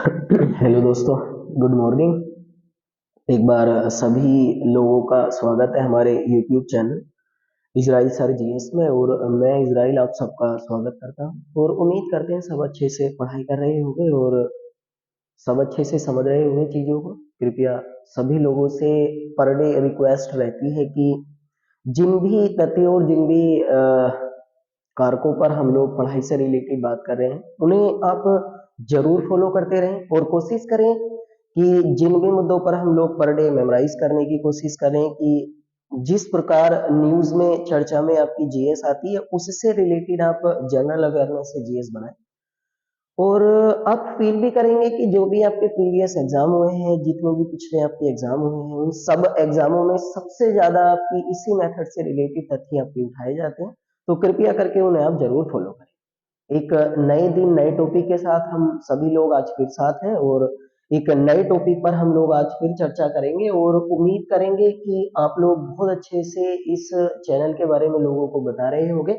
Hello दोस्तों, good morning. एक बार सभी लोगों का स्वागत है हमारे YouTube channel Israel sir GS में। और मैं इजराइल आप सबका स्वागत करता हूं और उम्मीद करते हैं सब अच्छे से पढ़ाई कर रहे होंगे और सब अच्छे से समझ रहे होंगे चीज़ों को। कृपया सभी लोगों से पर डे रिक्वेस्ट रहती है कि जिन भी तथ्यों और जिन भी कारकों पर हम लोग पढ़ाई से रिलेटेड बात कर रहे हैं उन्हें आप जरूर फॉलो करते रहें और कोशिश करें कि जिन भी मुद्दों पर हम लोग पर डे मेमोराइज करने की कोशिश करें कि जिस प्रकार न्यूज में चर्चा में आपकी जीएस आती है उससे रिलेटेड आप जनरल अवेयरनेस से जीएस बनाएं। और आप फील भी करेंगे कि जो भी आपके प्रीवियस एग्जाम हुए हैं, जितने भी पिछले आपके एग्जाम हुए हैं, उन सब एग्जामों में सबसे ज्यादा आपकी इसी मेथड से रिलेटेड तथ्य आपके उठाए जाते हैं। तो कृपया करके उन्हें आप जरूर फॉलो करें। एक नए दिन नए टॉपिक के साथ हम सभी लोग आज फिर साथ हैं और एक नए टॉपिक पर हम लोग आज फिर चर्चा करेंगे और उम्मीद करेंगे कि आप लोग बहुत अच्छे से इस चैनल के बारे में लोगों को बता रहे होंगे।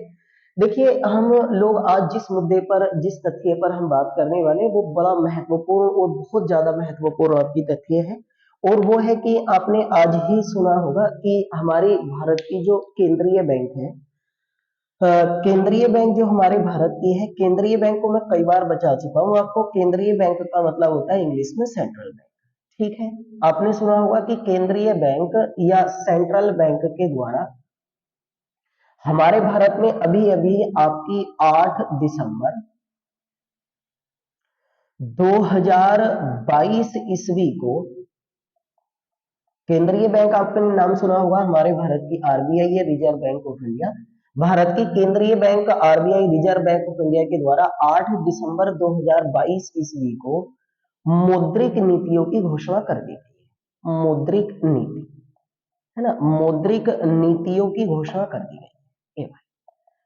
देखिए, हम लोग आज जिस मुद्दे पर जिस तथ्य पर हम बात करने वाले हैं वो बड़ा महत्वपूर्ण और बहुत ज्यादा महत्वपूर्ण आपकी तथ्य है। और वो है कि आपने आज ही सुना होगा कि हमारे भारत की जो केंद्रीय बैंक है, केंद्रीय बैंक जो हमारे भारत की है, केंद्रीय बैंक को मैं कई बार बता चुका हूँ आपको। केंद्रीय बैंक का मतलब होता है इंग्लिश में सेंट्रल बैंक। ठीक है, आपने सुना होगा कि केंद्रीय बैंक या सेंट्रल बैंक के द्वारा हमारे भारत में अभी अभी आपकी 8 दिसंबर 2022 ईस्वी को केंद्रीय बैंक, आपने नाम सुना होगा, हमारे भारत की आरबीआई है, reserve bank of India. Bharat की केंद्रीय bank RBI reserve bank of India के द्वारा 8 दिसंबर 2022 ईस्वी को मौद्रिक नीतियों की घोषणा कर दी गई है। मौद्रिक नीति है ना, मौद्रिक नीतियों की घोषणा कर दी गई है।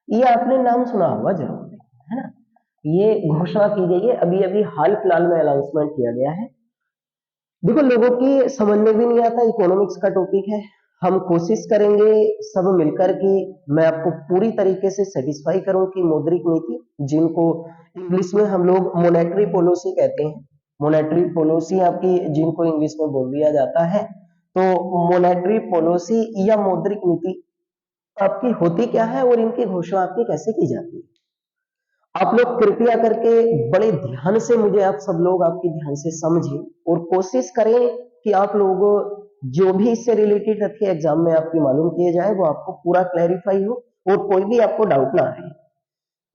ये आपने नाम सुना होगा जरूर, है ना। ये घोषणा की गई है, अभी अभी हाल फिलहाल में अनाउंसमेंट किया गया है। देखो, लोगों की समझ में भी नहीं आता, इकोनॉमिक्स का टॉपिक है। हम कोशिश करेंगे सब मिलकर कि मैं आपको पूरी तरीके से सेटिस्फाई करूं कि मौद्रिक नीति, जिनको इंग्लिश में हम लोग मॉनेटरी पॉलिसी कहते हैं, मॉनेटरी पॉलिसी आपकी जिनको इंग्लिश में बोल दिया जाता है, तो मॉनेटरी पॉलिसी या मौद्रिक नीति आपकी होती क्या है और इनकी घोषणा आपकी कैसे की जाती है। आप लोग कृपया करके बड़े ध्यान से, मुझे आप सब लोग आपकी ध्यान से समझें और कोशिश करें कि आप लोग जो भी इससे रिलेटेड तथ्य एग्जाम में आपकी मालूम किए जाए वो आपको पूरा क्लैरिफाई हो और कोई भी आपको डाउट ना रहे।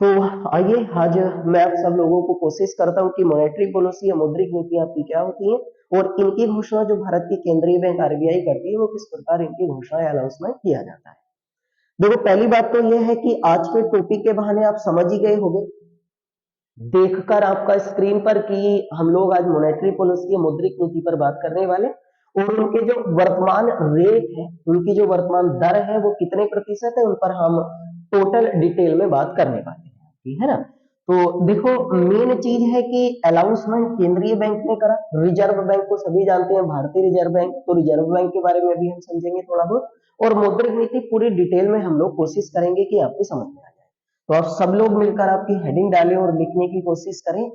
तो आइए, आज मैं आप सब लोगों को कोशिश करता हूं कि मॉनेटरी पॉलिसी या मौद्रिक नीति आपकी क्या होती है और इनकी घोषणा जो भारत की केंद्रीय बैंक आरबीआई करती है वो किस प्रकार इनकी घोषणा या अनाउंसमेंट किया जाता है। देखो, पहली बात तो यह है कि आज के टॉपिक के बहाने आप समझ ही गए होंगे देखकर आपका स्क्रीन पर कि हम लोग आज मॉनेटरी पॉलिसी या मौद्रिक नीति पर बात करने वाले और उनके जो वर्तमान रेट है, उनकी जो वर्तमान दर है वो कितने प्रतिशत है, उन पर हम टोटल डिटेल में बात करने वाले हैं, ठीक है ना। तो देखो, मेन चीज है कि अनाउंसमेंट केंद्रीय बैंक ने करा। रिजर्व बैंक को सभी जानते हैं, भारतीय रिजर्व बैंक, तो रिजर्व बैंक के बारे में भी हम समझेंगे थोड़ा बहुत। और मौद्रिक नीति पूरी डिटेल में हम लोग कोशिश करेंगे कि आपकी समझ में आए। तो आप सब लोग मिलकर आपकी हेडिंग डालें और लिखने की कोशिश करें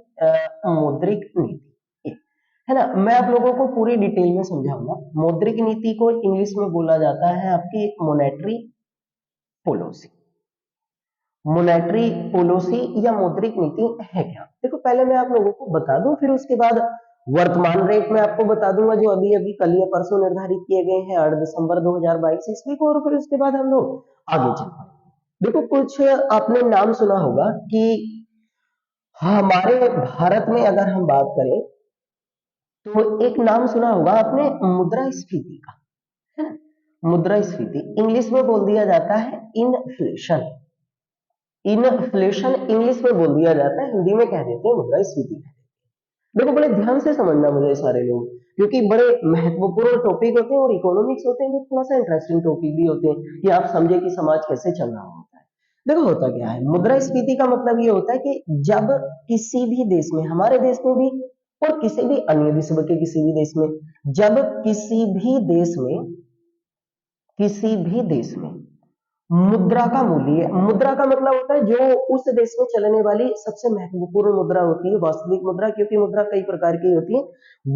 मौद्रिक नीति, है ना। मैं आप लोगों को पूरी डिटेल में समझाऊंगा। मौद्रिक नीति को इंग्लिश में बोला जाता है आपकी मॉनेटरी पॉलिसी। मॉनेटरी पॉलिसी या मौद्रिक नीति है क्या? देखो, पहले मैं आप लोगों को बता दूं, फिर उसके बाद वर्तमान रेट में आपको बता दूंगा जो अभी अभी कल या परसों निर्धारित किए गए हैं 8 दिसंबर 2022 ईस्वी को, और फिर उसके बाद हम लोग आगे चल पाएंगे। देखो, कुछ आपने नाम सुना होगा कि हमारे भारत में अगर हम बात करें तो एक नाम सुना होगा आपने मुद्रास्फीति का, है ना। मुद्रास्फीति इंग्लिश में बोल दिया जाता है इनफ्लेशन। इनफ्लेशन इंग्लिश में बोल दिया जाता है, हिंदी में कह देते हैं मुद्रास्फीति। देखो, बड़े ध्यान से समझना मुझे सारे लोग, क्योंकि बड़े महत्वपूर्ण टॉपिक होते हैं और इकोनॉमिक्स होते हैं जो थोड़ा सा इंटरेस्टिंग टॉपिक भी होते हैं कि आप समझे कि समाज कैसे चल रहा होता है। देखो, होता क्या है, मुद्रास्फीति का मतलब ये होता है कि जब किसी भी देश में, हमारे देश में भी और किसी भी अन्य विश्व के किसी भी देश में, जब किसी भी देश में मुद्रा का मूल्य, मुद्रा का मतलब होता है जो उस देश में चलने वाली सबसे महत्वपूर्ण मुद्रा होती है, वास्तविक मुद्रा, क्योंकि मुद्रा कई प्रकार की होती है।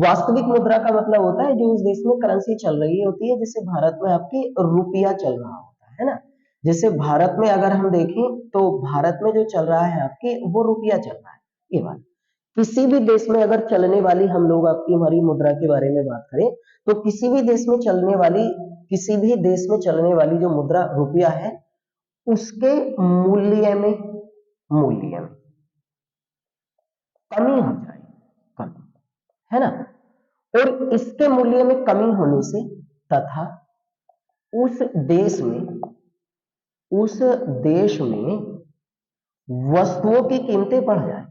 वास्तविक मुद्रा का मतलब होता है जो उस देश में करेंसी चल रही होती है, जैसे भारत में आपकी रुपया चल रहा होता है ना। जैसे भारत में अगर हम देखें तो भारत में जो चल रहा है आपके वो रुपया चल रहा है, ये बात। किसी भी देश में अगर चलने वाली, हम लोग आपकी हमारी मुद्रा के बारे में बात करें, तो किसी भी देश में चलने वाली, किसी भी देश में चलने वाली जो मुद्रा रुपया है, उसके मूल्य में कमी हो जाए, कमी, है ना। और इसके मूल्य में कमी होने से तथा उस देश में उस देश में वस्तुओं की कीमतें बढ़ जाए,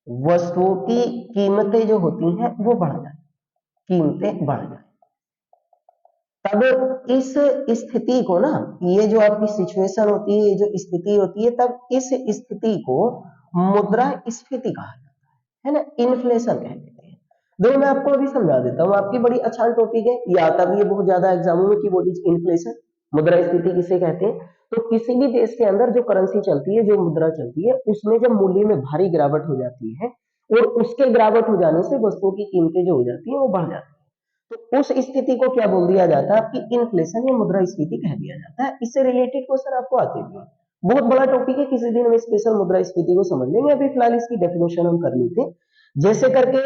वस्तुओं की कीमतें जो होती हैं वो बढ़ जाए, कीमतें बढ़ जाए, तब इस स्थिति को ना, ये जो आपकी सिचुएशन होती है, ये जो स्थिति होती है, तब इस स्थिति को मुद्रास्फीति कहा जाता है ना, इन्फ्लेशन कह देते हैं। देखो मैं आपको अभी समझा देता हूँ, आपकी बड़ी आसान टॉपिक है, ये आता भी है बहुत ज्यादा एग्जामों में कि व्हाट इज इन्फ्लेशन, मुद्रास्फीति किसे कहते हैं। तो किसी भी देश के अंदर जो करेंसी चलती है, जो मुद्रा चलती है, उसमें जब मूल्य में भारी गिरावट हो जाती है और उसके गिरावट हो जाने से वस्तुओं की कीमतें जो हो जाती है वो बढ़ जाती है, तो उस स्थिति को क्या बोल दिया जाता है, आपकी इन्फ्लेशन या मुद्रास्फीति कह दिया जाता है। इससे रिलेटेड क्वेश्चन आपको आते भी हैं। बहुत बड़ा टॉपिक है, किसी दिन हम स्पेशल मुद्रास्फीति को समझ लेंगे, अभी फिलहाल इसकी डेफिनेशन हम कर लेते हैं। जैसे करके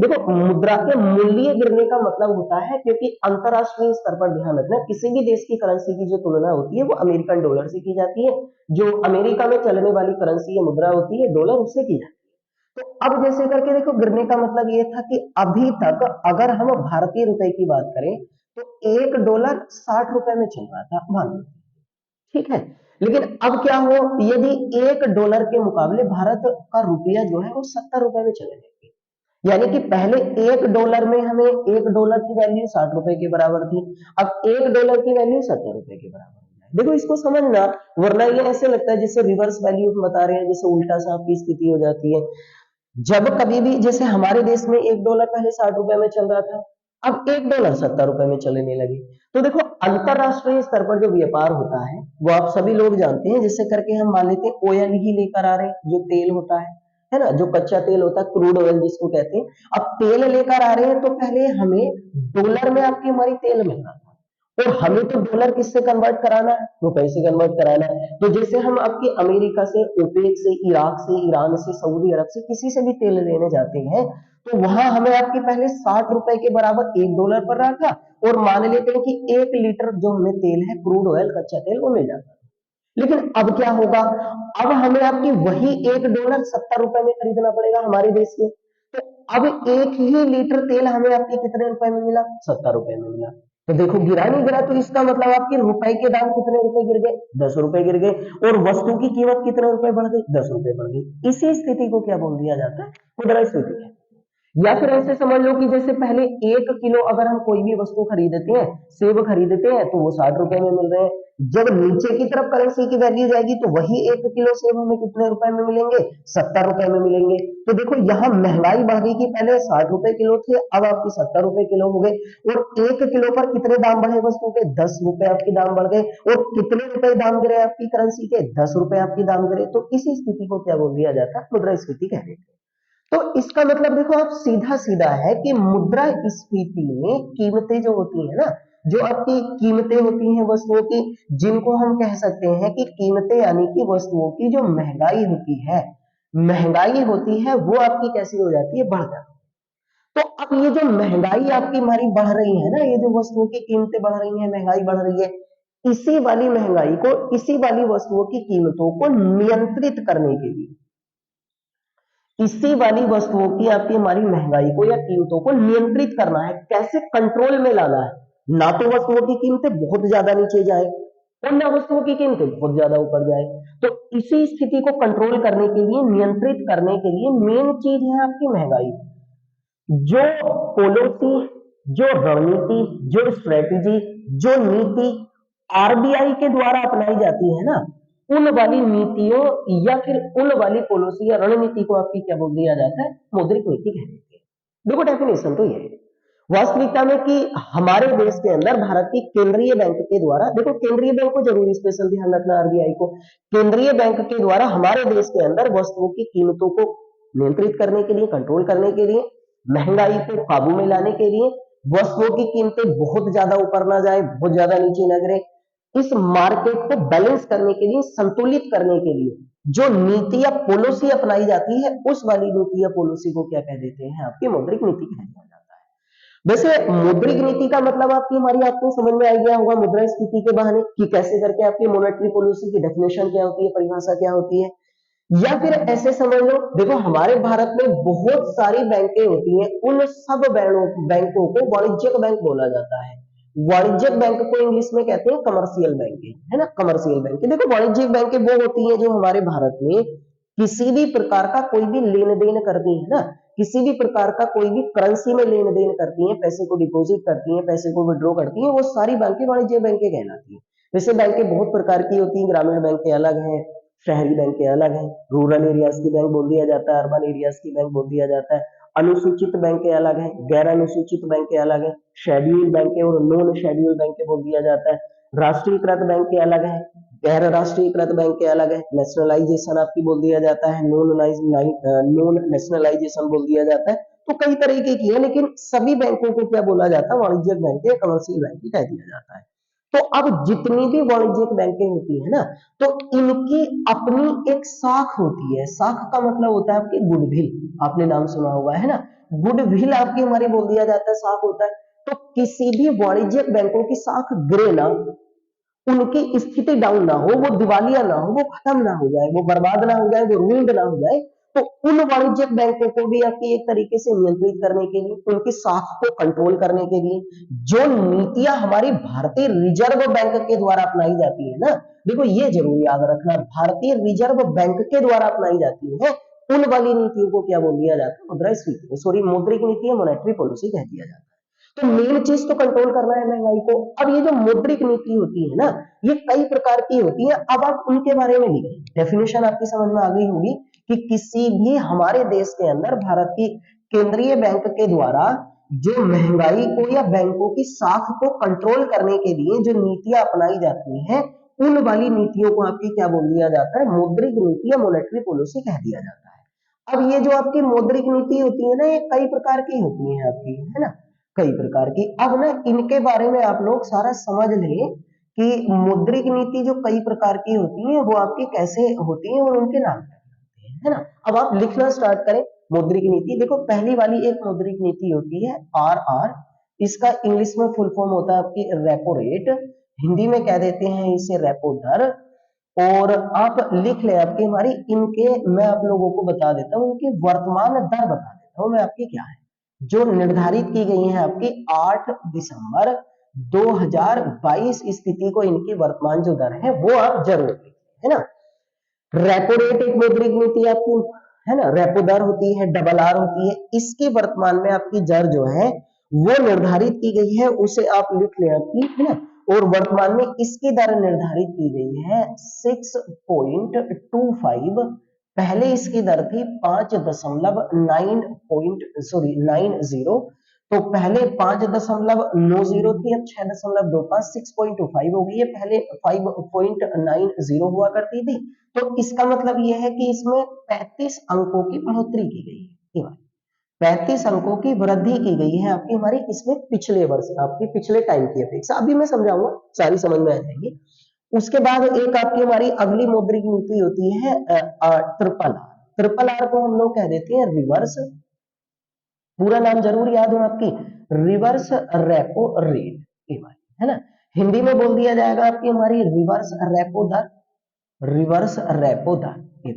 देखो, मुद्रा के मूल्य गिरने का मतलब होता है, क्योंकि अंतरराष्ट्रीय स्तर पर ध्यान रखना, किसी भी देश की करेंसी की जो तुलना होती है वो अमेरिकन डॉलर से की जाती है, जो अमेरिका में चलने वाली करेंसी या मुद्रा होती है डॉलर, उससे की जाती है। तो अब जैसे करके देखो, गिरने का मतलब ये था कि अभी तक अगर हम भारतीय रुपए की बात करें तो $1 60 में चल रहा था, मान लो, ठीक है। लेकिन अब क्या हो, यदि $1 के मुकाबले भारत का रुपया जो है वो $70 में चले जाएंगे, यानी कि पहले $1 में हमें $1 की वैल्यू ₹60 के बराबर थी, अब $1 की वैल्यू ₹70 के बराबर हो जाए। देखो इसको समझना, वरना ये ऐसे लगता है जैसे रिवर्स वैल्यू हम बता रहे हैं, जैसे उल्टा सा आपकी स्थिति हो जाती है। जब कभी भी, जैसे हमारे देश में $1 पहले ₹60 में चल रहा था, अब $1 ₹70 में चलने लगे। तो देखो अंतरराष्ट्रीय स्तर पर जो व्यापार होता है वो आप सभी लोग जानते हैं, जिससे करके हम मान लेते हैं ऑयल ही लेकर आ रहे हैं, जो तेल होता है ना, जो कच्चा तेल होता है, क्रूड ऑयल जिसको कहते हैं। अब तेल लेकर आ रहे हैं तो पहले हमें डॉलर में आपकी हमारी तेल मिल रहा था, और हमें तो डॉलर किससे कन्वर्ट कराना है, रुपए से कन्वर्ट कराना है। तो जैसे हम आपके अमेरिका से, ओपेक से, इराक से, ईरान से, सऊदी अरब से, किसी से भी तेल लेने जाते हैं, तो वहां हमें आपके पहले ₹60 के बराबर $1 पर रहा था, और मान लेते हैं कि 1 लीटर जो हमें तेल है, क्रूड ऑयल कच्चा तेल, वो मिल जाता है। लेकिन अब क्या होगा, अब हमें आपकी वही $1 ₹70 में खरीदना पड़ेगा हमारे देश में। तो अब एक ही लीटर तेल हमें आपके कितने रुपए में मिला, ₹70 में मिला। तो देखो गिरा नहीं गिरा, तो इसका मतलब आपके रुपए के दाम कितने रुपए गिर गए, ₹10 गिर गए, और वस्तु की कीमत कितने रुपए बढ़ गई, ₹10 बढ़ गई। इसी स्थिति को क्या बोल दिया जाता है, मुद्रास्फीति है। या फिर ऐसे समझ लो कि जैसे पहले 1 किलो अगर हम कोई भी वस्तु खरीदते हैं, सेब खरीदते हैं, तो वो ₹60 में मिल रहे हैं। जब नीचे की तरफ करेंसी की वैल्यू जाएगी तो वही 1 किलो सेब हमें कितने रुपए में मिलेंगे, ₹70 में मिलेंगे। तो देखो यहाँ महंगाई बढ़ गई कि पहले ₹60 किलो थे, अब आपके ₹70 किलो हो गए, और 1 किलो पर कितने दाम बढ़े वस्तु के, ₹10 आपके दाम बढ़ गए, और कितने रुपए दाम गिरे आपकी करेंसी के, ₹10 आपकी दाम गिरे। तो इसी स्थिति को क्या बोल दिया जाता है, मुद्रास्फीति कह देते हैं। तो इसका मतलब देखो आप, सीधा सीधा है कि मुद्रास्फीति में कीमतें जो होती है ना, जो आपकी कीमतें होती हैं वस्तुओं की, जिनको हम कह सकते हैं कि कीमतें, यानी कि वस्तुओं की जो महंगाई होती है, महंगाई होती है वो आपकी कैसी हो जाती है, बढ़ जाती है। तो अब ये जो महंगाई आपकी हमारी बढ़ रही है ना, ये जो वस्तुओं की कीमतें बढ़ रही है, महंगाई बढ़ रही है, इसी वाली महंगाई को, इसी वाली वस्तुओं की कीमतों को नियंत्रित करने के लिए, इसी वाली वस्तुओं की आपकी हमारी महंगाई को या कीमतों को नियंत्रित करना है, कैसे कंट्रोल में लाना है। ना तो वस्तुओं की कीमतें बहुत ज्यादा नीचे जाए और ना वस्तुओं की कीमतें बहुत ज्यादा ऊपर जाए। तो इसी स्थिति को कंट्रोल करने के लिए, नियंत्रित करने के लिए मेन चीज है आपकी महंगाई। जो पॉलिसी, जो रणनीति, जो स्ट्रेटेजी, जो नीति आरबीआई के द्वारा अपनाई जाती है ना, उन वाली नीतियों या फिर उन वाली पॉलिसी या रणनीति को आपकी क्या बोल दिया जाता है, मौद्रिक नीति कह देते हैं। देखो डेफिनेशन तो ये है। वास्तविकता में कि हमारे देश के अंदर भारत की केंद्रीय बैंक के द्वारा, देखो केंद्रीय बैंक को जरूरी स्पेशल ध्यान रखना, आरबीआई को केंद्रीय बैंक के द्वारा हमारे देश के अंदर वस्तुओं की कीमतों को नियंत्रित करने के लिए, कंट्रोल करने के लिए, महंगाई को काबू में लाने के लिए, वस्तुओं की कीमतें बहुत ज्यादा ऊपर ना जाए, बहुत ज्यादा नीचे न गिरे, इस मार्केट को बैलेंस करने के लिए, संतुलित करने के लिए जो नीति या पॉलिसी अपनाई जाती है, उस वाली नीति या पॉलिसी को क्या कह देते हैं, आपकी मौद्रिक नीति कहा जाता है। वैसे मौद्रिक नीति का मतलब आपकी हमारी आपको समझ में आ गया होगा मुद्रास्फीति के बहाने कि कैसे करके आपकी मॉनेटरी पॉलिसी की डेफिनेशन क्या होती है, परिभाषा क्या होती है। या फिर ऐसे समझ लो, देखो हमारे भारत में बहुत सारी बैंकें होती हैं, उन सब बैंकों को वाणिज्यिक बैंक बोला जाता है। वाणिज्यिक बैंक को इंग्लिश में कहते हैं कमर्शियल बैंक, है ना, कमर्शियल बैंक। देखो वाणिज्यिक बैंकें वो होती हैं जो हमारे भारत में किसी भी प्रकार का कोई भी लेन देन करती है ना, किसी भी प्रकार का कोई भी करेंसी में लेन देन करती हैं, पैसे को डिपॉजिट करती हैं, पैसे को विड्रॉ करती हैं, वो सारी बैंकें वाणिज्यिक बैंकें कहलाती हैं। वैसे बैंकें बहुत प्रकार की होती हैं, ग्रामीण बैंकें अलग हैं, शहरी बैंकें अलग हैं, रूरल एरियाज की बैंक बोल दिया जाता है, अर्बन एरियाज की बैंक बोल दिया जाता है, अनुसूचित बैंकें अलग हैं, गैर अनुसूचित बैंकें अलग हैं, शेड्यूल बैंकें और नॉन शेड्यूल बैंकें बोल दिया जाता है, राष्ट्रीयकृत बैंकें अलग हैं, गैर राष्ट्रीयकृत बैंकें अलग है, नेशनलाइजेशन आपकी बोल दिया जाता है, नॉन नेशनलाइजेशन बोल दिया जाता है। तो कई तरीके की है, लेकिन सभी बैंकों को क्या बोला जाता है, वाणिज्यिक बैंक या कमर्शियल बैंक कह दिया जाता है। तो अब जितनी भी वाणिज्यिक बैंकें होती है ना, तो इनकी अपनी एक शाख होती है। शाख का मतलब होता है आपकी गुडविल, आपने नाम सुना होगा, है ना, गुडविल आपकी हमारी बोल दिया जाता है, शाख होता है। तो किसी भी वाणिज्यिक बैंकों की शाख गिरे ना, उनकी स्थिति डाउन ना हो, वो दिवालिया ना हो, वो खत्म ना हो जाए, वो बर्बाद ना हो जाए, वो रूल्ड ना हो जाए, तो उन वाणिज्यिक बैंकों को भी आपकी एक तरीके से नियंत्रित करने के लिए, उनकी साख को कंट्रोल करने के लिए जो नीतियां हमारी भारतीय रिजर्व बैंक के द्वारा अपनाई जाती है ना, देखो ये जरूर याद रखना, भारतीय रिजर्व बैंक के द्वारा अपनाई जाती है, उन वाली नीतियों को क्या बोल दिया जाता है, मुद्रास्फीति, सॉरी मौद्रिक नीति या मॉनेटरी पॉलिसी कह दिया जाता है। तो मेन चीज तो कंट्रोल करना है महंगाई को। अब ये जो मौद्रिक नीति होती है ना, ये कई प्रकार की होती है। अब आप उनके बारे में लिखिए, डेफिनेशन आपकी समझ में आ गई होगी कि किसी भी हमारे देश के अंदर भारत की केंद्रीय बैंक के द्वारा जो महंगाई को या बैंकों की साख को कंट्रोल करने के लिए जो नीतियां अपनाई जाती हैं, उन वाली नीतियों को आपकी क्या बोल दिया जाता है, मौद्रिक नीति या मॉनेटरी पॉलिसी कह दिया जाता है। अब ये जो आपकी मौद्रिक नीति होती है ना, ये कई प्रकार की होती है आपकी, है ना, कई प्रकार की। अब ना इनके बारे में आप लोग सारा समझ लें कि मौद्रिक नीति जो कई प्रकार की होती है वो आपकी कैसे होती है और उनके नाम क्या होते हैं, है ना। अब आप लिखना स्टार्ट करें मौद्रिक नीति। देखो पहली वाली एक मौद्रिक नीति होती है आर, इसका इंग्लिश में फुल फॉर्म होता है आपकी रेपो रेट, हिंदी में कह देते हैं इसे रेपो दर। और आप लिख ले आपकी हमारी इनके, मैं आप लोगों को बता देता हूँ इनकी वर्तमान दर बता देता हूँ मैं आपकी क्या है, जो निर्धारित की गई है आपकी 8 दिसंबर 2022 स्थिति को इनकी वर्तमान जो दर है वो आप जरूर लिखें, है ना। रेपो रेट एक मौद्रिक नीति आपकी, है ना, रेपो दर होती है, डबल आर होती है, इसकी वर्तमान में आपकी दर जो है वो निर्धारित की गई है, उसे आप लिख ले आपकी, है ना। और वर्तमान में इसकी दर निर्धारित की गई है 6.25, पहले इसकी दर थी 5.90, तो पहले 5.90 थी, अब 6.25, 6.25 हो गई है, पहले 5.90 हुआ करती थी। तो इसका मतलब यह है कि इसमें 35 अंकों की बढ़ोतरी की गई है, 35 अंकों की वृद्धि की गई है आपकी हमारी इसमें पिछले वर्ष, आपकी पिछले टाइम की अपेक्षा। अभी मैं समझाऊंगा, सारी समझ में आ जाएगी। उसके बाद एक आपकी हमारी अगली मौद्रिक नीति होती है ट्रिपल आर। ट्रिपल आर को हम लोग कह देते हैं रिवर्स, पूरा नाम जरूर याद हो आपकी, रिवर्स रेपो रेट, है ना। हिंदी में बोल दिया जाएगा आपकी हमारी रिवर्स रेपो दर, रिवर्स रेपो दर, है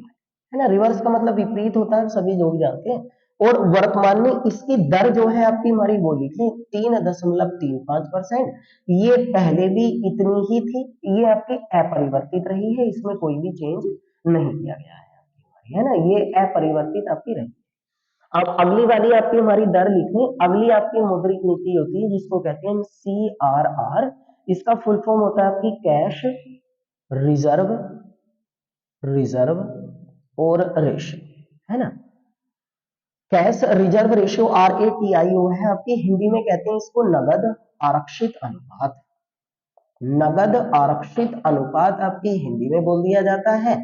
ना। रिवर्स का मतलब विपरीत होता है, सभी लोग जानते हैं। और वर्तमान में इसकी दर जो है आपकी हमारी वो लिखी 3.35%, ये पहले भी इतनी ही थी, ये आपकी अपरिवर्तित रही है, इसमें कोई भी चेंज नहीं किया गया है आपकी, है ना, ये अपरिवर्तित आपकी रही। अब अगली वाली आपकी हमारी दर लिखनी, अगली आपकी मौद्रिक नीति होती है जिसको कहते हैं CRR, इसका फुल फॉर्म होता है आपकी कैश रिजर्व, रिजर्व और रेशियो, है ना। कैश रिजर्व रेशियो RATIO है आपकी, हिंदी में कहते हैं इसको नगद आरक्षित अनुपात। नगद आरक्षित अनुपात आपकी हिंदी में बोल दिया जाता है।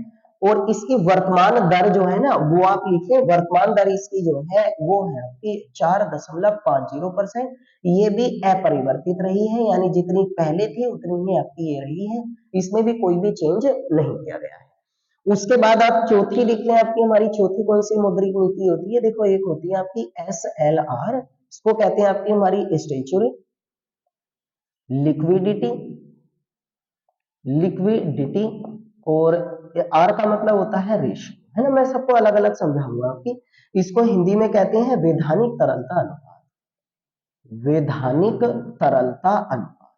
और इसकी वर्तमान दर जो है ना वो आप लिखे, वर्तमान दर इसकी जो है वो है आपकी 4.50%। ये भी अपरिवर्तित रही है, यानी जितनी पहले थी उतनी ही आपकी ये रही है, इसमें भी कोई भी चेंज नहीं किया गया है। उसके बाद आप चौथी लिख लें, आपकी हमारी चौथी कौन सी मौद्रिक नीति होती है, देखो एक होती है आपकी SLR, इसको कहते हैं आपकी हमारी स्टैच्यूरी लिक्विडिटी, लिक्विडिटी, और आर का मतलब होता है रेशियो, है ना। मैं सबको अलग अलग समझाऊंगा आपकी। इसको हिंदी में कहते हैं वैधानिक तरलता अनुपात, वैधानिक तरलता अनुपात,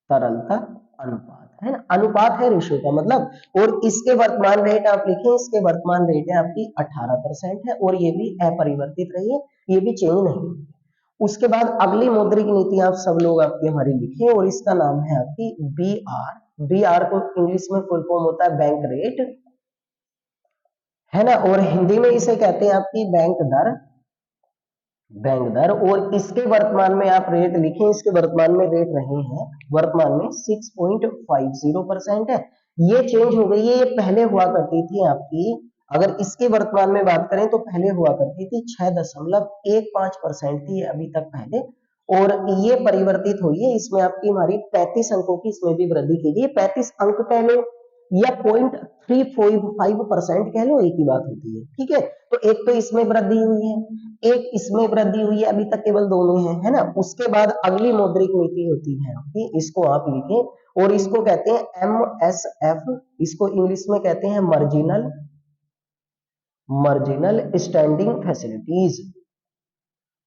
तरलता अनुपात, है ना। अनुपात है रेशियो का मतलब। और इसके वर्तमान रेट आप लिखें, इसके वर्तमान रेट है आपकी 18% है, और ये भी अपरिवर्तित रही है, ये भी चेंज नहीं हुई। उसके बाद अगली मौद्रिक नीति आप सब लोग आपकी हमारी लिखें, और इसका नाम है आपकी BR। BR को इंग्लिश में फुल फॉर्म होता है बैंक रेट, है ना, और हिंदी में इसे कहते हैं आपकी बैंक दर, बैंक दर। और इसके वर्तमान में आप रेट लिखें, इसके वर्तमान में रेट रहे हैं वर्तमान में 6.50% है। ये चेंज हो गई है, ये पहले हुआ करती थी आपकी, अगर इसके वर्तमान में बात करें तो पहले हुआ करती थी 6.15% थी अभी तक पहले, और ये परिवर्तित हुई है, इसमें आपकी हमारी 35 अंकों की इसमें भी वृद्धि की गई। 35 अंक कह लो या 0.345% कह लो, एक ही बात होती है, ठीक है। तो एक तो इसमें वृद्धि हुई है, एक इसमें वृद्धि हुई है, अभी तक केवल दोनों है ना। उसके बाद अगली मौद्रिक नीति होती है आपकी, इसको आप लिखें, और इसको कहते हैं MSF, इसको इंग्लिश में कहते हैं marginal, marginal standing facilities,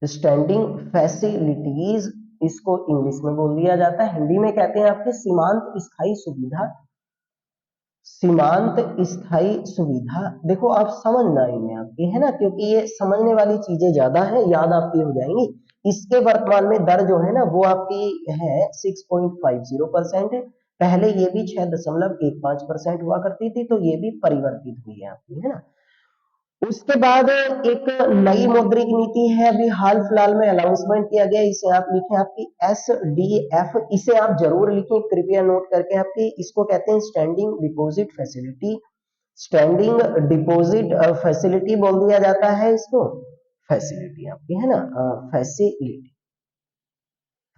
standing facilities इसको इंग्लिश में बोल दिया जाता है। हिंदी में कहते हैं आपकी सीमांत स्थायी सुविधा, सीमांत स्थायी सुविधा। देखो आप समझना इन्हें आपकी, है ना, क्योंकि ये समझने वाली चीजें ज्यादा है, याद आपकी हो जाएंगी। इसके वर्तमान में दर जो है ना वो आपकी है 6.50% है, पहले ये भी 6.15% हुआ करती थी, तो ये भी परिवर्तित हुई है आपकी, है ना। उसके बाद एक नई मौद्रिक नीति है, अभी हाल फिलहाल में अनाउंसमेंट किया गया, इसे आप लिखें आपकी SDF, इसे आप जरूर लिखें कृपया नोट करके आपकी। इसको कहते हैं standing deposit facility, standing deposit facility बोल दिया जाता है इसको, फैसिलिटी आपकी, है ना, फैसिलिटी,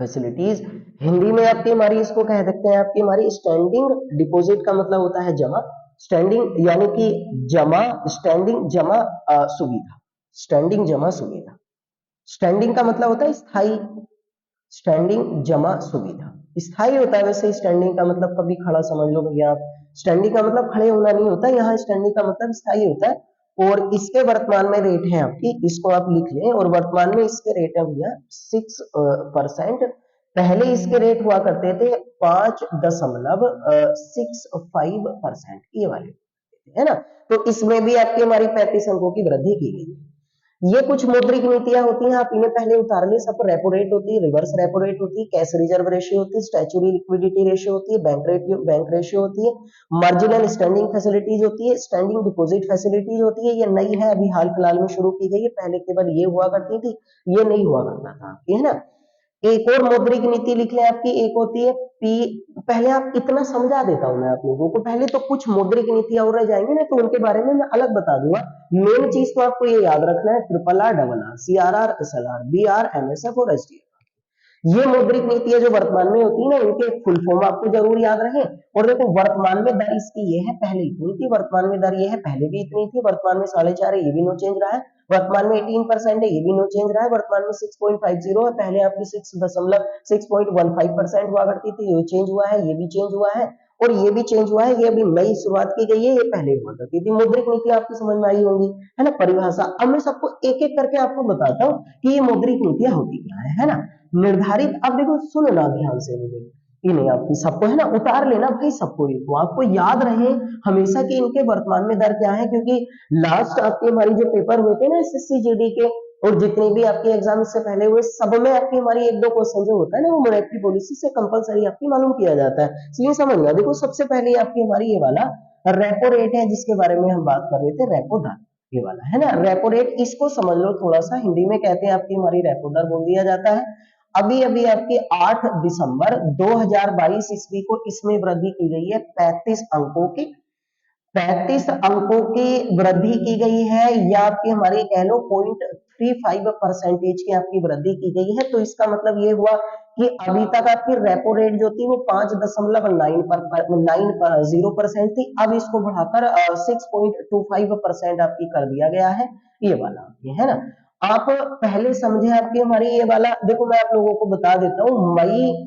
फैसिलिटीज। हिंदी में आपकी हमारी इसको कह सकते हैं आपकी हमारी स्टैंडिंग डिपॉजिट का मतलब होता है जमा, स्टैंडिंग यानी कि जमा, स्टैंडिंग जमा सुविधा, स्टैंडिंग जमा सुविधा। स्टैंडिंग का मतलब होता है स्थायी, स्टैंडिंग जमा सुविधा स्थायी होता है। वैसे स्टैंडिंग का मतलब कभी खड़ा समझ लो भैया आप, स्टैंडिंग का मतलब खड़े होना नहीं होता, यहाँ स्टैंडिंग का मतलब स्थायी होता है। और इसके वर्तमान में रेट है आपकी, इसको आप लिख लें, और वर्तमान में इसके रेट है भैया 6%। पहले इसके रेट हुआ करते थे 5.65%, ये वाले, है ना। तो इसमें भी आपकी हमारी 35 अंकों की वृद्धि की गई है। ये कुछ मौद्रिक नीतियां होती हैं, आप इन्हें पहले उतार लें। सब रेपो रेट होती है, रिवर्स रेपो रेट होती है, कैश रिजर्व रेशियो होती है, स्टैच्यूरी लिक्विडिटी रेशियो होती है, बैंक रेशियो होती है, मार्जिनल स्टैंडिंग फैसिलिटीज होती है, स्टैंडिंग डिपॉजिट फैसिलिटीज होती है। ये नई है, अभी हाल फिलहाल में शुरू की गई है, पहले केवल ये हुआ करती थी, ये नहीं हुआ करता था, है ना। एक और मौद्रिक नीति लिख लें आपकी, एक होती है पी, पहले आप इतना समझा देता हूं मैं आप लोगों को, पहले तो कुछ मौद्रिक नीतियां और रह जाएंगी ना, तो उनके बारे में मैं अलग बता दूंगा। मेन चीज तो आपको ये याद रखना है, RRR, RRR, CRR, SLR, BR, MSF और SDF। ये मौद्रिक नीतियां जो वर्तमान में होती है ना, इनके फुल फॉर्म आपको जरूर याद रहे। और देखो वर्तमान में दर इसकी ये है, पहले इतनी थी, वर्तमान में दर ये है, पहले भी इतनी थी, वर्तमान में 4.5 है, ये भी नो चेंज रहा है, वर्तमान में 18% है, ये भी नो चेंज रहा है, वर्तमान में 6.50 है, पहले आपकी 6.15% हुआ करती थी, ये चेंज हुआ है, ये भी चेंज हुआ है, और ये भी चेंज हुआ है, ये अभी नई शुरुआत की गई है, ये पहले हुआ करती थी। मौद्रिक नीति आपकी समझ में आई होंगी, है ना, परिभाषा। अब मैं सबको एक एक करके आपको बताता हूँ कि ये मौद्रिक नीतियां होती क्या है ना। निर्धारित, अब देखो सुनना ध्यान से मुझे, इन्हें आपकी सबको, है ना, उतार लेना भाई सबको, ये तो आपको याद रहे हमेशा कि इनके वर्तमान में दर क्या है, क्योंकि लास्ट आपके हमारी जो पेपर हुए थे ना SSC GD के, और जितने भी आपके एग्जाम से पहले हुए, सब में आपकी हमारी एक दो क्वेश्चन जो होता है ना वो मॉनेटरी पॉलिसी से कंपलसरी आपकी मालूम किया जाता है, इसलिए समझना। देखो सबसे पहले आपकी हमारी ये वाला रेपो रेट है, जिसके बारे में हम बात कर रहे थे, रेपो दर। ये वाला है ना रेपो रेट, इसको समझ लो थोड़ा सा, हिंदी में कहते हैं आपकी हमारी रेपो दर बोल दिया जाता है। अभी अभी आपकी 8 दिसंबर 2022 ईस्वी को इसमें वृद्धि की गई है 35 अंकों की, 35 अंकों की वृद्धि की गई है, या आपकी हमारी कह लो 0.35% की आपकी वृद्धि की गई है। तो इसका मतलब ये हुआ कि अभी तक आपकी रेपो रेट जो थी वो 5.9% थी, अब इसको बढ़ाकर 6.25% आपकी कर दिया गया है। ये वाला ये है ना, आप पहले समझे आपकी हमारी ये वाला, देखो मैं आप लोगों को बता देता हूँ, मई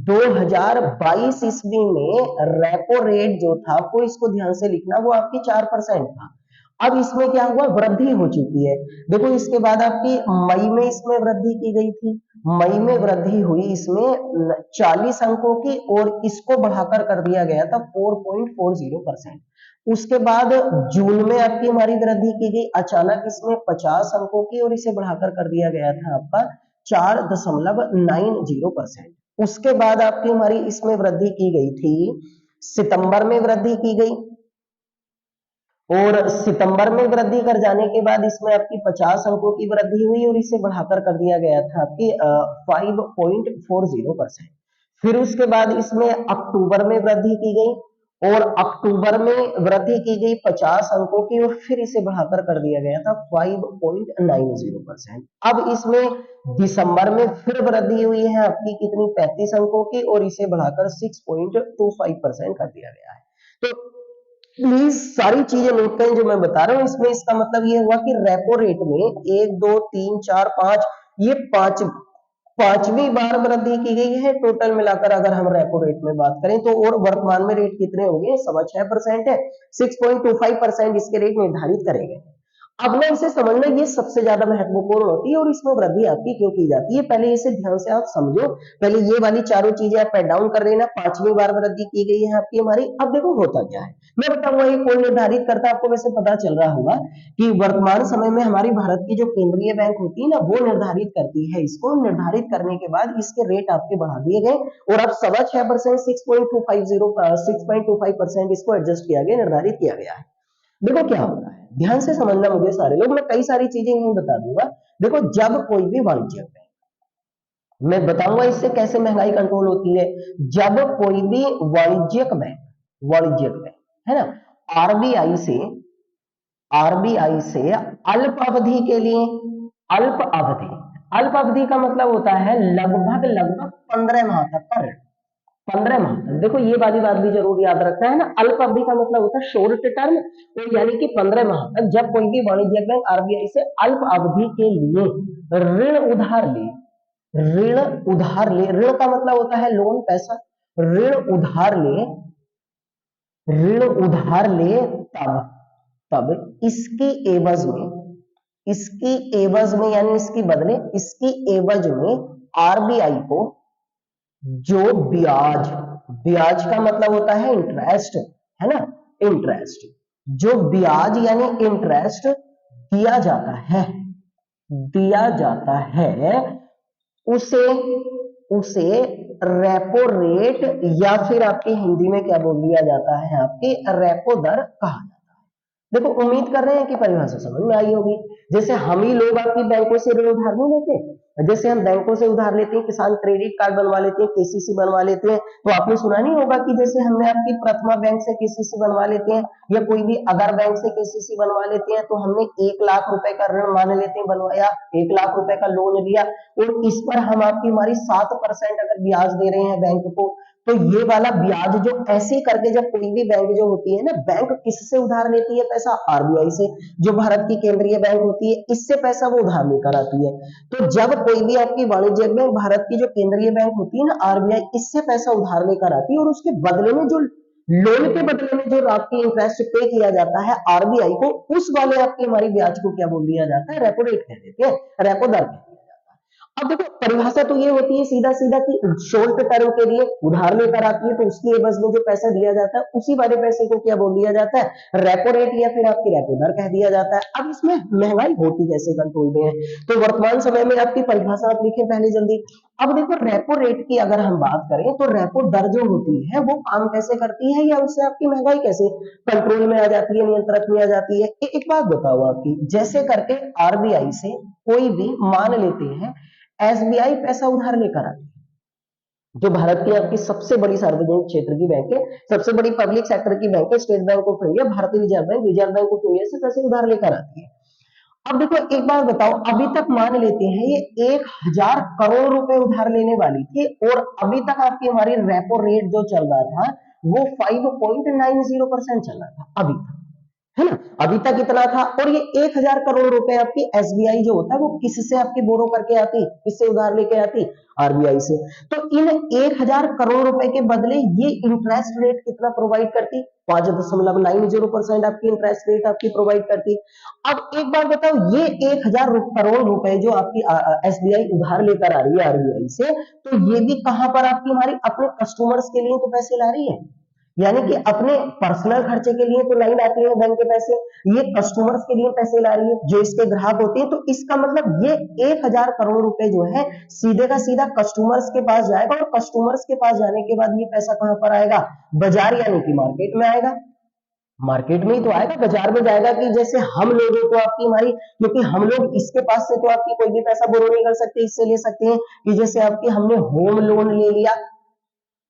2022 ईस्वी में रेपो रेट जो था, आपको इसको ध्यान से लिखना, वो आपकी 4% था। अब इसमें क्या हुआ, वृद्धि हो चुकी है। देखो इसके बाद आपकी मई में इसमें वृद्धि की गई थी, मई में वृद्धि हुई इसमें 40 अंकों की, और इसको बढ़ाकर कर दिया गया था 4.40%। उसके बाद जून में आपकी हमारी वृद्धि की गई अचानक इसमें 50 अंकों की, और इसे बढ़ाकर कर दिया गया था आपका 4.90%। उसके बाद आपकी हमारी इसमें वृद्धि की गई थी, सितंबर में वृद्धि की गई, और सितंबर में वृद्धि कर जाने के बाद इसमें आपकी 50 अंकों की वृद्धि हुई, और इसे बढ़ाकर कर दिया गया था आपकी 5.40%। फिर उसके बाद इसमें अक्टूबर में वृद्धि की गई, और अक्टूबर में वृद्धि की गई 50 अंकों की, और फिर इसे बढ़ाकर कर दिया गया था 5.90%। अब इसमें दिसंबर में फिर वृद्धि हुई है आपकी कितनी, 35 अंकों की, और इसे बढ़ाकर 6.25% कर दिया गया है। तो प्लीज सारी चीजें नोट करें जो मैं बता रहा हूं इसमें। इसका मतलब ये हुआ कि रेपो रेट में 1 2 3 4 5, ये पांचवी बार वृद्धि की गई है टोटल मिलाकर, अगर हम रेपो रेट में बात करें तो। और वर्तमान में रेट कितने होंगे, 6.25% है, 6.25% इसके रेट निर्धारित करेंगे। अब ना इसे समझना ये सबसे ज्यादा महत्वपूर्ण होती है, और इसमें वृद्धि आपकी क्यों की जाती है, पहले इसे ध्यान से आप समझो। पहले ये वाली चारों चीजें आप पैड डाउन कर लेना, पांचवी बार वृद्धि की गई है आपकी हमारी। अब देखो होता क्या है, मैं बताऊंगा ये कौन निर्धारित करता है, आपको वैसे पता चल रहा होगा कि वर्तमान समय में हमारी भारत की जो केंद्रीय बैंक होती है ना, वो निर्धारित करती है। इसको निर्धारित करने के बाद इसके रेट आपके बढ़ा दिए गए, और अब 6.25%, 6.25% इसको एडजस्ट किया गया, निर्धारित किया गया है। देखो क्या होता है, ध्यान से समझना मुझे सारे लोग, मैं कई सारी चीजें यही बता दूंगा। देखो जब कोई भी वाणिज्यिक बैंक, मैं बताऊंगा इससे कैसे महंगाई कंट्रोल होती है। जब कोई भी वाणिज्यिक बैंक है ना, आरबीआई से आरबीआई से अल्प अवधि के लिए, अल्प अवधि, अल्प अवधि का मतलब होता है लगभग लगभग 15 माह तक का ऋण, 15 माह तक। देखो ये वाली बात भी जरूर याद रखना है ना, अल्प अवधि का मतलब होता है शॉर्ट टर्म, तो यानी कि 15 माह तक जब कोई भी वाणिज्यिक बैंक आरबीआई से अल्प अवधि के लिए ऋण उधार ले, ऋण उधार ले, ऋण का मतलब होता है लोन, पैसा, ऋण उधार ले, ऋण उधार ले, तब तब इसकी एवज में, इसकी एवज में यानी इसकी बदले, इसकी एवज में आरबीआई को जो ब्याज, ब्याज का मतलब होता है इंटरेस्ट, है ना, इंटरेस्ट, जो ब्याज यानी इंटरेस्ट दिया जाता है, दिया जाता है, उसे उसे रेपो रेट, या फिर आपकी हिंदी में क्या बोल दिया जाता है, आपकी रेपो दर कहा जाता है। देखो उम्मीद कर रहे हैं कि परिभाषा समझ में आई होगी। जैसे हम ही लोग आपकी बैंकों से ऋण उधार नहीं लेते, जैसे हम बैंकों से उधार लेते हैं, किसान क्रेडिट कार्ड बनवा लेते हैं, केसीसी बनवा लेते हैं, तो आपने सुना नहीं होगा कि जैसे हमने आपकी प्रथमा बैंक से केसीसी बनवा लेते हैं, या कोई भी अदर बैंक से केसीसी बनवा लेते हैं, तो हमने 1 लाख रुपए का ऋण मान लेते हैं बनवाया, 1 लाख रुपए का लोन लिया, और इस पर हम आपकी हमारी 7% अगर ब्याज दे रहे हैं बैंक को, तो ये वाला ब्याज जो ऐसे करके, जब कोई भी बैंक जो होती है ना, बैंक किससे उधार लेती है पैसा, आरबीआई से, जो भारत की केंद्रीय बैंक होती है, इससे पैसा वो उधार लेकर आती है। तो जब कोई भी आपकी वाणिज्यिक बैंक, भारत की जो केंद्रीय बैंक होती है ना आरबीआई, इससे पैसा उधार लेकर आती है, और उसके बदले में जो लोन के बदले में जो आपकी इंटरेस्ट पे किया जाता है आरबीआई को, उस वाले आपकी हमारी ब्याज को क्या बोल दिया जाता है, रेपो रेट कह देते हैं, रेपो दर। अब देखो परिभाषा तो ये होती है सीधा सीधा कि शॉर्ट टर्म के लिए उधार लेकर आती है, तो उसकी एवज में जो पैसा दिया जाता है, उसी वाले पैसे को क्या बोल दिया जाता है, रेपो रेट, या फिर आपकी रेपो दर कह दिया जाता है। अब इसमें महंगाई होती कैसे कंट्रोल में है, तो वर्तमान समय में आपकी परिभाषा आप लिखें पहले जल्दी, अब देखो रेपो रेट की अगर हम बात करें तो रेपो दर जो होती है वो काम कैसे करती है या उससे आपकी महंगाई कैसे कंट्रोल में आ जाती है, नियंत्रण में आ जाती है। एक बात बताओ आपकी, जैसे करके आरबीआई से कोई भी मान लेते हैं एसबीआई पैसा उधार लेकर आती है, जो भारत की आपकी सबसे बड़ी सार्वजनिक क्षेत्र की बैंक है, सबसे बड़ी पब्लिक सेक्टर की बैंक है, स्टेट बैंक ऑफ इंडिया, भारतीय रिजर्व बैंक ऑफ इंडिया से पैसे उधार लेकर आती है। अब देखो एक बात बताओ, अभी तक मान लेते हैं ये 1,000 करोड़ रुपए उधार लेने वाली थी और अभी तक आपकी हमारी रेपो रेट जो चल रहा था वो 5.90% चल रहा था अभी तक, है ना। अभी तक इतना था और ये 1,000 करोड़ रुपए आपकी एसबीआई जो होता है वो किससे आपकी बोरो करके आती, किससे उधार लेके आती, आरबीआई से। तो इन 1,000 करोड़ रुपए के बदले ये इंटरेस्ट रेट कितना प्रोवाइड करती, 5.90% आपकी इंटरेस्ट रेट आपकी प्रोवाइड करती। अब एक बात बताओ, ये 1,000 करोड़ रुपए जो आपकी एसबीआई उधार लेकर आ रही है आरबीआई से, तो ये भी कहां पर आपकी हमारी अपने कस्टमर्स के लिए तो पैसे ला रही है, यानी कि अपने पर्सनल खर्चे के लिए तो नहीं लाती है बैंक के पैसे, ये कस्टमर्स के लिए पैसे ला रही है जो इसके ग्राहक होते हैं। तो इसका मतलब ये 1,000 करोड़ रुपए जो है सीधे का सीधा कस्टमर्स के पास जाएगा और कस्टमर्स के पास जाने के बाद ये पैसा कहां पर आएगा, बाजार यानी कि मार्केट में आएगा। मार्केट में ही तो आएगा, बाजार में जाएगा कि जैसे हम लोगों को आपकी हमारी, क्योंकि हम लोग इसके पास से तो आपकी कोई भी पैसा बोरो नहीं कर सकते, इससे ले सकते हैं कि जैसे आपकी हमने होम लोन ले लिया,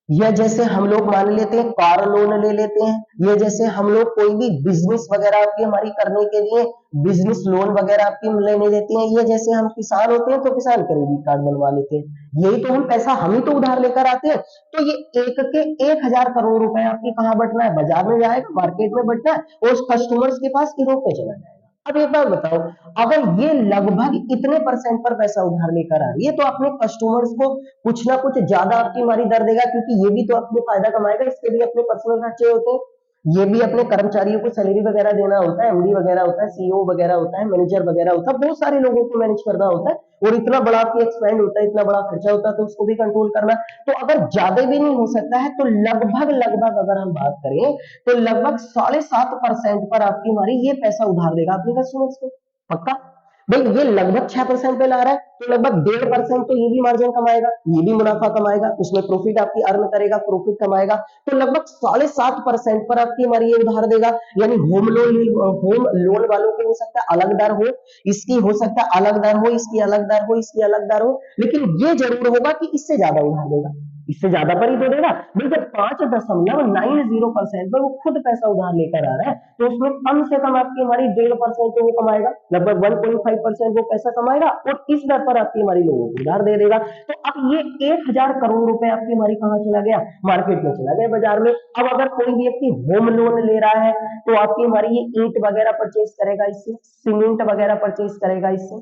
या जैसे हम लोग मान लेते हैं कार लोन ले लेते हैं, या जैसे हम लोग कोई भी बिजनेस वगैरह आपकी हमारी करने के लिए बिजनेस लोन वगैरह आपकी लेने देते हैं, या जैसे हम किसान होते हैं तो किसान क्रेडिट कार्ड बनवा लेते हैं। यही तो हम पैसा हम ही तो उधार लेकर आते हैं। तो ये एक के 1,000 करोड़ रुपए आपकी कहाँ बटना है, बाजार में जाएगा, मार्केट में बटना है और उस कस्टमर्स के पास यूरोप पे चला जाएगा। अब एक बात बताओ, अगर ये लगभग इतने परसेंट पर पैसा उधार लेकर आ रही है तो अपने कस्टमर्स को कुछ ना कुछ ज्यादा आपकी हमारी दर देगा, क्योंकि ये भी तो अपने फायदा कमाएगा, इसके भी अपने पर्सनल खर्चे होते हैं, ये भी अपने कर्मचारियों को सैलरी वगैरह देना होता है, एमडी वगैरह होता है, सीईओ वगैरह होता है, मैनेजर वगैरह होता है, बहुत सारे लोगों को मैनेज करना होता है और इतना बड़ा आपकी एक्सपेंड होता है, इतना बड़ा खर्चा होता है, तो उसको भी कंट्रोल करना। तो अगर ज्यादा भी नहीं हो सकता है तो लगभग लगभग अगर हम बात करें तो लगभग 7.5% पर आपकी हमारी ये पैसा उधार देगा अपने कस्टमर्स को, पक्का। भाई ये लगभग 6% पे ला रहा है तो लगभग 1.5% तो ये भी मार्जिन कमाएगा, ये भी मुनाफा कमाएगा, उसमें प्रॉफिट आपकी अर्न करेगा, प्रॉफिट कमाएगा। तो लगभग 7.5% पर आपकी हमारी ये उधार देगा। यानी होम लोन वालों की हो सकता है अलग दर हो, इसकी हो सकता है अलग दर हो, इसकी अलग दर हो, इसकी अलग दर हो, लेकिन ये जरूर होगा कि इससे ज्यादा उधार देगा, इससे ज्यादा पर ही तो देगा। भाई जब 5.90% पर वो खुद पैसा उधार लेकर आ रहा है तो उसमें कम से कम आपकी हमारी 1.5% तो वो कमाएगा, लगभग 1.5% वो पैसा कमाएगा और इस दर पर आपकी हमारी लोगों को उधार दे देगा। तो अब ये 1,000 करोड़ रुपए आपकी हमारी कहाँ चला गया, मार्केट में चला गया, बाजार में। अब अगर कोई व्यक्ति होम लोन ले रहा है तो आपकी हमारी ये ईंट वगैरह परचेज करेगा इससे, सीमेंट वगैरह परचेज करेगा इससे,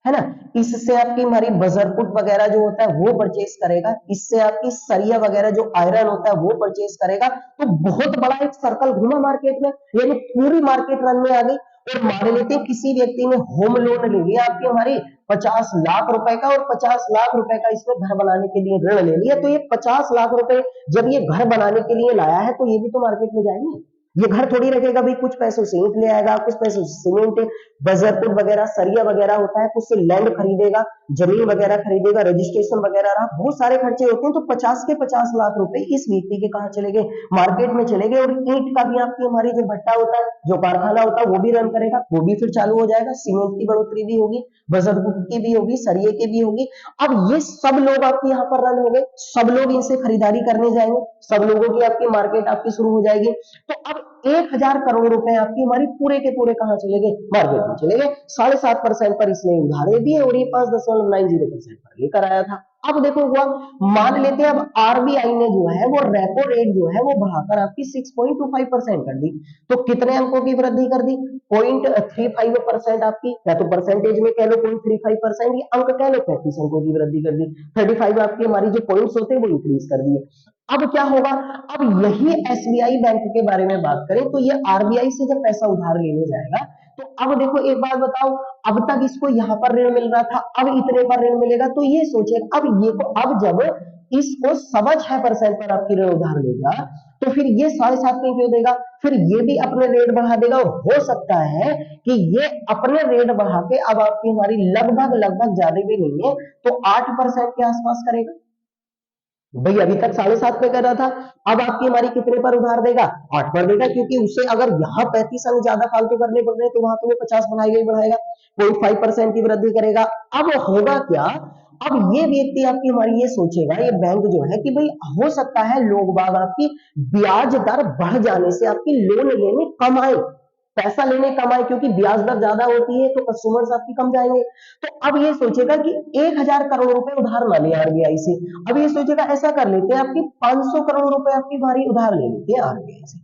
है ना। इससे आपकी हमारी बजरपुट वगैरह जो होता है वो परचेज करेगा, इससे आपकी सरिया वगैरह जो आयरन होता है वो परचेज करेगा। तो बहुत बड़ा एक सर्कल घूमा मार्केट में, यानी पूरी मार्केट रन में आ गई। और मान लेते हैं किसी व्यक्ति ने होम लोन ले लिया आपकी हमारी 50 लाख रुपए का और 50 लाख रुपए का इसमें घर बनाने के लिए ऋण ले लिया, तो ये 50 लाख रुपए जब ये घर बनाने के लिए लाया है तो ये भी तो मार्केट में जाएंगे। ये घर थोड़ी रखेगा भाई, कुछ पैसों से ईंट ले आएगा, कुछ पैसों से सीमेंट, बजरपुर वगैरह सरिया वगैरह होता है, कुछ से लैंड खरीदेगा, जमीन वगैरह खरीदेगा, रजिस्ट्रेशन वगैरह रहा, बहुत सारे खर्चे होते हैं। तो 50 के 50 लाख रुपए इस व्यक्ति के कहाँ चले गए, मार्केट में चले गए। और ईंट का भी आपकी हमारी जो भट्टा होता है, जो कारखाना होता है वो भी रन करेगा, वो भी फिर चालू हो जाएगा, सीमेंट की बढ़ोतरी भी होगी, बजरपुर की भी होगी, सरिये की भी होगी। अब ये सब लोग आपके यहाँ पर रन हो गए, सब लोग इनसे खरीदारी करने जाएंगे, सब लोगों की आपकी मार्केट आपकी शुरू हो जाएगी। तो अब 1,000 करोड़ रुपए आपकी हमारी पूरे के पूरे कहां चले गए, मार्केट में चले गए। 7.5% पर इसने उधारे दिए और ये 5.90% पर लेकर आया था। अब देखो हुआ, मान लेते हैं अब आरबीआई ने जो है वो रेपो रेट जो है वो बढ़ाकर आपकी 6.25% कर दी। तो कितने अंकों की वृद्धि कर दी, 0.35% आपकी, या तो परसेंटेज में कह लो 0.35%, ये अंक कह लो 35 अंकों की वृद्धि कर दी। 35 आपकी हमारी जो पॉइंट्स होते हैं वो इंक्रीज कर दिए। अब क्या होगा, अब यही एसबीआई बैंक के बारे में बात करें तो ये आरबीआई से जब पैसा उधार लेने जाएगा तो अब देखो एक बात बताओ, अब तक इसको यहाँ पर ऋण मिल रहा था, अब इतने पर ऋण मिलेगा, तो ये सोचेगा अब ये को, अब जब इसको 6.25% पर आपकी ऋण उधार लेगा, तो फिर ये 7.5 में क्यों देगा, फिर ये भी अपने रेट बढ़ा देगा, और हो सकता है कि ये अपने रेट बढ़ा के अब आपकी हमारी लगभग लगभग ज्यादा भी नहीं है तो 8% के आसपास करेगा। भाई अभी तक 7.5 पे कर रहा था, अब आपकी हमारी कितने पर उधार देगा, 8 पर देगा, क्योंकि उसे अगर यहाँ 35 अंक ज्यादा फालतू करने पड़ रहे हैं तो वहां तुम्हें 50 बढ़ाएगा ही बढ़ाएगा, 0.5% की वृद्धि करेगा। अब होगा क्या, अब ये व्यक्ति आपकी हमारी ये सोचेगा, ये बैंक जो है कि भाई हो सकता है लोग बाग आपकी ब्याज दर बढ़ जाने से आपकी लोन लेने कम आए, पैसा लेने कम आए, क्योंकि ब्याज दर ज्यादा होती है तो कस्टमर्स आपकी कम जाएंगे। तो अब ये सोचेगा कि 1,000 करोड़ रुपए उधार ना ले आरबीआई से, अब ये सोचेगा ऐसा कर लेते हैं आपकी 500 करोड़ रुपए आपकी हमारी उधार ले लेते हैं आरबीआई से,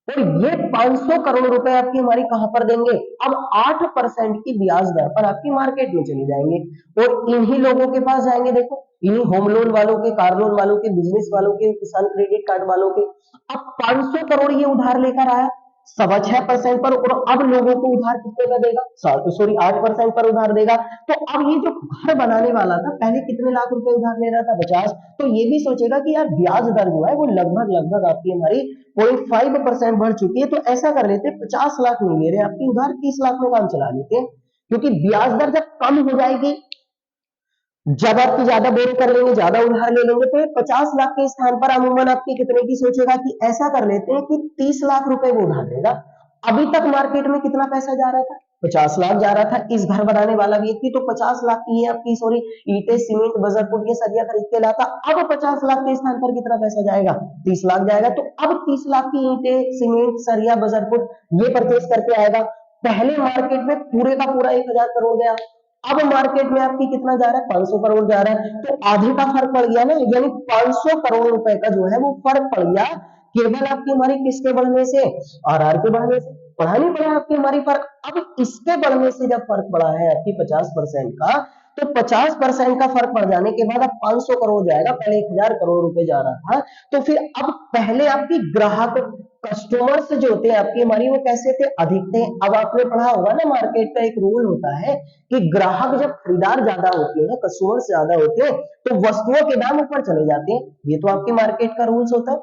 और ये 500 करोड़ रुपए आपकी हमारी कहां पर देंगे, अब 8% की ब्याज दर पर आपकी मार्केट में चले जाएंगे, और इन्हीं लोगों के पास जाएंगे, देखो इन्हीं होम लोन वालों के, कार लोन वालों के, बिजनेस वालों के, किसान क्रेडिट कार्ड वालों के। अब 500 करोड़ ये उधार लेकर आया 6.25% पर, और अब लोगों को उधार कितने का देगा, सॉरी 8% पर उधार देगा। तो अब ये जो घर बनाने वाला था पहले कितने लाख रुपए उधार ले रहा था, 50, तो ये भी सोचेगा कि यार ब्याज दर जो है वो लगभग लगभग आपकी हमारी 0.5% बढ़ चुकी है, तो ऐसा कर लेते 50 लाख नहीं ले रहे आपकी उधार, 30 लाख में काम चला लेते हैं, क्योंकि ब्याज दर जब कम हो जाएगी, जब आपकी ज्यादा बोरो कर लेंगे, ज्यादा उधार ले लेंगे, तो 50 लाख के स्थान पर अमूमन आपकी कितने की सोचेगा, कि ऐसा कर लेते हैं कि 30 लाख रुपए वो उधार लेगा। अभी तक मार्केट में कितना पैसा जा रहा था, 50 लाख जा रहा था, इस घर बनाने वाला व्यक्ति तो 50 लाख की है आपकी सॉरी ईटे सीमेंट बजरपुर ये सरिया खरीद के लाता, अब 50 लाख के स्थान पर कितना पैसा जाएगा, 30 लाख जाएगा, तो अब 30 लाख की ईटे सीमेंट सरिया बजरपुर ये परचेस करके आएगा। पहले मार्केट में पूरे का पूरा 1,000 करोड़ गया, अब मार्केट में आपकी कितना जा रहा है, 500 करोड़ जा रहा है, तो आधे का फर्क पड़ गया ना, यानी 500 करोड़ रुपए का जो है वो फर्क पड़ गया, केवल आपकी हमारी किसके बढ़ने से, आरआर के बढ़ने से, पढ़ा नहीं पड़ा आपकी हमारी फर्क। अब इसके बढ़ने से जब फर्क पड़ा है आपकी 50% का, तो 50% का फर्क पड़ जाने के बाद अब 500 करोड़ जाएगा, पहले 1,000 करोड़ रुपए जा रहा था, तो फिर अब पहले आपकी ग्राहक कस्टमर्स जो होते हैं आपकी हमारी वो कैसे थे, अधिक थे। अब आपने पढ़ा होगा ना मार्केट का एक रूल होता है कि ग्राहक जब खरीदार ज्यादा होते हैं, कस्टमर्स ज्यादा होते हैं, तो वस्तुओं के दाम ऊपर चले जाते हैं, ये तो आपकी मार्केट का रूल्स होता है,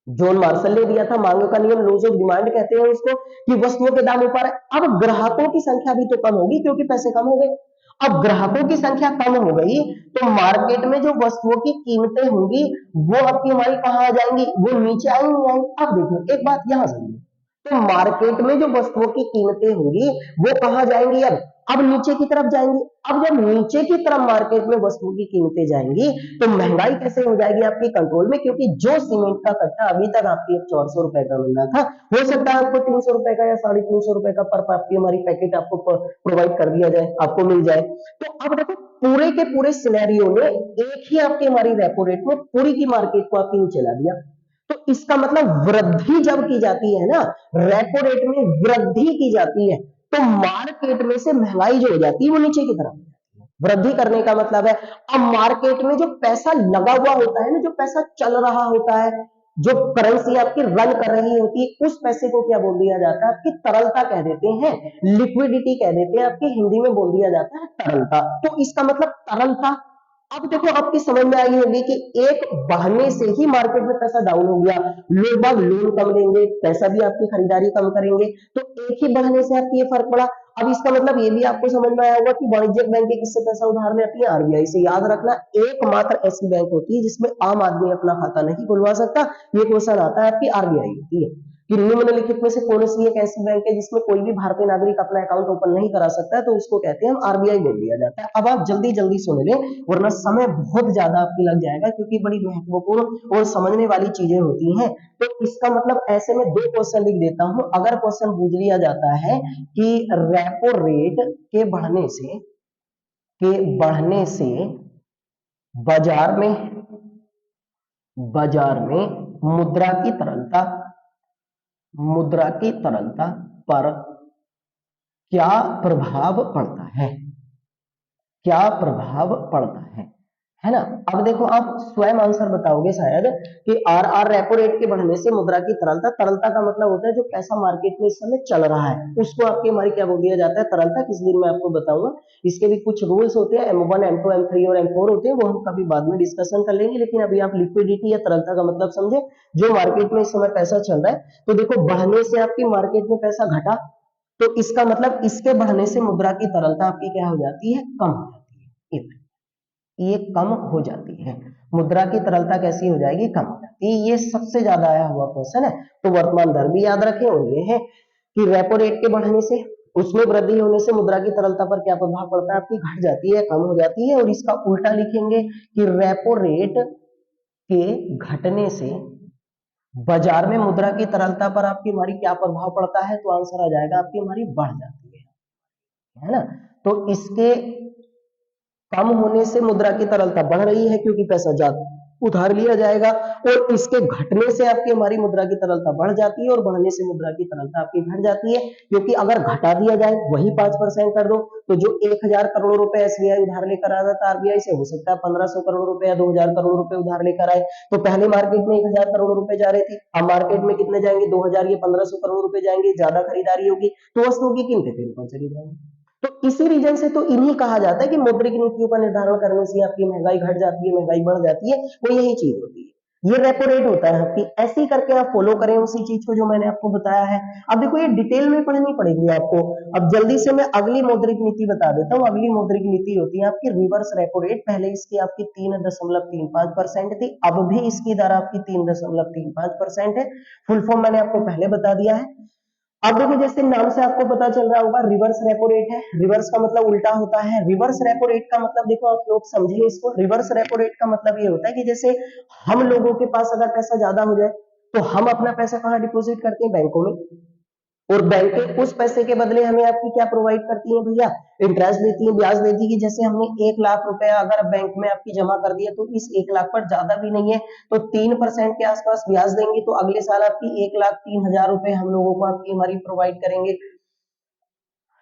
जॉन मार्शल ने दिया था, मांग का नियम, लॉज ऑफ डिमांड कहते हैं उसको, कि वस्तुओं के दाम ऊपर है। अब ग्राहकों की संख्या भी तो कम होगी क्योंकि पैसे कम हो गए, अब ग्राहकों की संख्या कम हो गई तो मार्केट में जो वस्तुओं की कीमतें होंगी वो आपकी हमारी कहाँ आ जाएंगी, वो नीचे आएंगी नहीं आएंगी। अब देखो एक बात यहां समझो, तो मार्केट में जो वस्तुओं की कीमतें होंगी वो कहाँ जाएंगी, अब नीचे की तरफ जाएंगी। अब जब नीचे की तरफ मार्केट में वस्तुओं की कीमतें जाएंगी तो महंगाई कैसे हो जाएगी आपकी कंट्रोल में, क्योंकि जो सीमेंट का कट्टा अभी तक आपकी 400 रुपए का मिल रहा था, हो सकता है आपको 300 रुपए का या 350 रुपए का पर आपकी हमारी पैकेट आपको प्रोवाइड कर दिया जाए, आपको मिल जाए। तो अब देखो पूरे के पूरे सिनेरियो में एक ही आपकी हमारी रेपो रेट में पूरी की मार्केट को आपकी नीचे ला दिया, तो इसका मतलब वृद्धि जब की जाती है ना, रेपो रेट में वृद्धि की जाती है, तो मार्केट में से महंगाई जो हो जाती है वो नीचे की तरफ वृद्धि करने का मतलब है। अब मार्केट में जो पैसा लगा हुआ होता है ना, जो पैसा चल रहा होता है, जो करेंसी आपकी रन कर रही होती है, उस पैसे को क्या बोल दिया जाता है, आपकी तरलता कह देते हैं, लिक्विडिटी कह देते हैं, आपकी हिंदी में बोल दिया जाता है तरलता। तो इसका मतलब तरलता। अब देखो आपकी समझ में आई होगी कि एक बढ़ने से ही मार्केट में पैसा डाउन हो गया, लोग बाग लोन कम लेंगे, पैसा भी आपकी खरीदारी कम करेंगे, तो एक ही बढ़ने से आपकी ये फर्क पड़ा। अब इसका मतलब ये भी आपको समझ में आया होगा कि वाणिज्यिक बैंक किससे पैसा उधार लेती है, आरबीआई से। याद रखना एकमात्र ऐसी बैंक होती है जिसमें आम आदमी अपना खाता नहीं खुलवा सकता, ये क्वेश्चन आता है आपकी आरबीआई होती है कि निम्नलिखित में से कौन सी एक ऐसी बैंक है जिसमें कोई भी भारतीय नागरिक अपना अकाउंट ओपन नहीं करा सकता है, तो उसको कहते हैं हम आरबीआई बोल दिया जाता है। अब आप जल्दी जल्दी सुन लें वरना समय बहुत ज्यादा आपकी लग जाएगा, क्योंकि बड़ी महत्वपूर्ण और समझने वाली चीजें होती हैं। तो इसका मतलब ऐसे में दो क्वेश्चन लिख देता हूं, अगर क्वेश्चन पूछ लिया जाता है कि रेपो रेट के बढ़ने से बाजार में मुद्रा की तरलता पर क्या प्रभाव पड़ता है, है ना। अब देखो आप स्वयं आंसर बताओगे शायद कि आर रेपो रेट के बढ़ने से मुद्रा की तरलता, तरलता का मतलब होता है जो पैसा मार्केट में इस समय चल रहा है उसको आपके हमारी क्या बोल दिया जाता है, तरलता। किस दिन मैं आपको बताऊंगा, इसके भी कुछ रूल्स होते हैं, M1 M2 M3 और M4 होते हैं, वो हम कभी बाद में डिस्कशन कर लेंगे। लेकिन अभी आप लिक्विडिटी या तरलता का मतलब समझे, जो मार्केट में इस समय पैसा चल रहा है। तो देखो बढ़ने से आपकी मार्केट में पैसा घटा, तो इसका मतलब इसके बढ़ने से मुद्रा की तरलता आपकी क्या हो जाती है, कम हो जाती है। ये कम हो जाती है, मुद्रा की तरलता कैसी हो जाएगी, कम हो जाती है। ये सबसे ज्यादा आया हुआ क्वेश्चन है। तो वर्तमान दर भी याद रखें, और ये है कि रेपो रेट के बढ़ने से, उसमें वृद्धि होने से मुद्रा की तरलता पर क्या प्रभाव पड़ता है, आपकी घट जाती है, कम हो जाती है। और इसका उल्टा लिखेंगे कि रेपो रेट के घटने से बाजार में मुद्रा की तरलता पर आपकी हमारी क्या प्रभाव पड़ता है, तो आंसर आ जाएगा आपकी हमारी बढ़ जाती है ना। तो इसके कम होने से मुद्रा की तरलता बढ़ रही है क्योंकि पैसा ज्यादा उधार लिया जाएगा, और इसके घटने से आपकी हमारी मुद्रा की तरलता बढ़ जाती है, और बढ़ने से मुद्रा की तरलता आपकी घट जाती है। क्योंकि अगर घटा दिया जाए वही 5% कर दो, तो जो 1,000 करोड़ रुपए SBI उधार लेकर आ रहा था RBI से, हो सकता है 1,500 करोड़ रुपए या 2,000 करोड़ रुपए उधार लेकर आए। तो पहले मार्केट में 1,000 करोड़ रुपए जा रहे थे, अब मार्केट में कितने जाएंगे, 2,000 या 1,500 करोड़ रुपए जाएंगे, ज्यादा खरीदारी होगी, तो वस्तुओं की कीमतें फिर ऊपर चली जाएंगी। तो इसी रीजन से तो इन्हीं कहा जाता है कि मौद्रिक नीतियों का निर्धारण करने से आपकी महंगाई घट जाती है, महंगाई बढ़ जाती है, वो यही चीज होती है। ये रेपो रेट होता है आपकी, ऐसे ही करके आप फॉलो करें उसी चीज को जो मैंने आपको बताया है। अब देखो ये डिटेल में पढ़नी पड़ेगी आपको। अब जल्दी से मैं अगली मौद्रिक नीति बता देता हूँ। अगली मौद्रिक नीति होती है आपकी रिवर्स रेपो रेट। पहले इसकी आपकी 3.35% थी, अब भी इसकी दर आपकी 3.35% है। फुल फॉर्म मैंने आपको पहले बता दिया है। अब देखो जैसे नाम से आपको पता चल रहा होगा, रिवर्स रेपो रेट है। रिवर्स का मतलब उल्टा होता है। रिवर्स रेपो रेट का मतलब देखो आप लोग समझिए इसको। रिवर्स रेपो रेट का मतलब ये होता है कि जैसे हम लोगों के पास अगर पैसा ज्यादा हो जाए, तो हम अपना पैसा कहाँ डिपॉजिट करते हैं, बैंकों में। और बैंकें उस पैसे के बदले हमें आपकी क्या प्रोवाइड करती हैं भैया, इंटरेस्ट देती है, ब्याज देती है। कि जैसे हमने 1,00,000 रुपया अगर बैंक में आपकी जमा कर दिया, तो इस 1,00,000 पर ज्यादा भी नहीं है तो 3% के आसपास ब्याज देंगे, तो अगले साल आपकी 1,03,000 रुपए हम लोगों को आपकी हमारी प्रोवाइड करेंगे,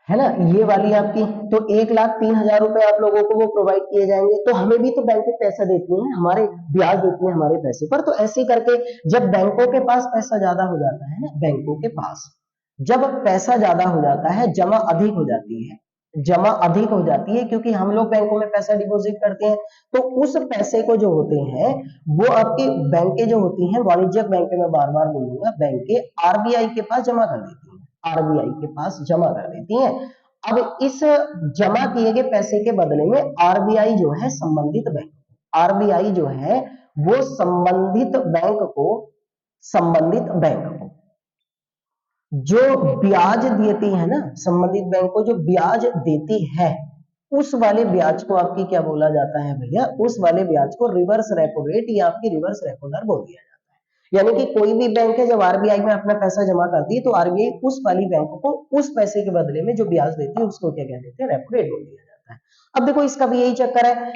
है ना। ये वाली आपकी, तो 1,03,000 रुपए आप लोगों को वो प्रोवाइड किए जाएंगे। तो हमें भी तो बैंक पैसा देती है, हमारे ब्याज देती है हमारे पैसे पर। तो ऐसे करके जब बैंकों के पास पैसा ज्यादा हो जाता है ना, बैंकों के पास जब पैसा ज्यादा हो जाता है, जमा अधिक हो जाती है, जमा अधिक हो जाती है, क्योंकि हम लोग बैंकों में पैसा डिपॉजिट करते हैं। तो उस पैसे को जो होते हैं, वो आपकी बैंकें जो होती हैं, वाणिज्यिक बैंकें, मैं बार बार बोलूंगा, बैंकें RBI के पास जमा कर देती हैं, RBI के पास जमा कर देती हैं। अब इस जमा किए गए पैसे के बदले में RBI जो है संबंधित बैंक, RBI जो है वो संबंधित बैंक को जो ब्याज देती है ना, संबंधित बैंक को जो ब्याज देती है, उस वाले ब्याज को आपकी क्या बोला जाता है भैया, उस वाले ब्याज को रिवर्स रेपो रेट या आपकी रिवर्स रेपो दर बोल दिया जाता है। यानी कि कोई भी बैंक है जब RBI में अपना पैसा जमा करती है, तो RBI उस वाली बैंक को उस पैसे के बदले में जो ब्याज देती है उसको क्या कह देते हैं, रेपो रेट बोल दिया जाता है। अब देखो इसका भी यही चक्कर है।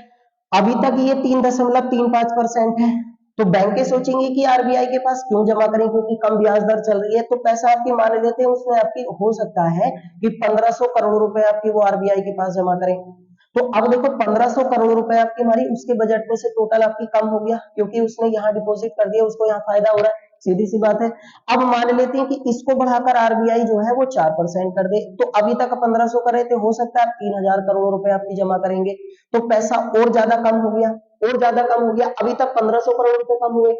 अभी तक ये 3.35% है, तो बैंकें सोचेंगी कि RBI के पास क्यों जमा करें, क्योंकि कम ब्याज दर चल रही है। तो पैसा आपकी मान लेते हैं, उसमें आपकी हो सकता है कि 1,500 करोड़ रुपए आपकी वो RBI के पास जमा करें। तो अब देखो 1,500 करोड़ रुपए आपकी हमारी उसके बजट में से टोटल आपकी कम हो गया, क्योंकि उसने यहाँ डिपॉजिट कर दिया, उसको यहाँ फायदा हो रहा है, सीधी सी बात है। अब मान लेते हैं कि इसको बढ़ाकर RBI जो है वो 4% कर दे, तो अभी तक 1,500 कर रहे थे, हो सकता है आप 3,000 करोड़ रुपए आपकी जमा करेंगे, तो पैसा और ज्यादा कम हो गया, और ज्यादा कम हो गया। अभी तक 1,500 करोड़ रुपए कम हुए,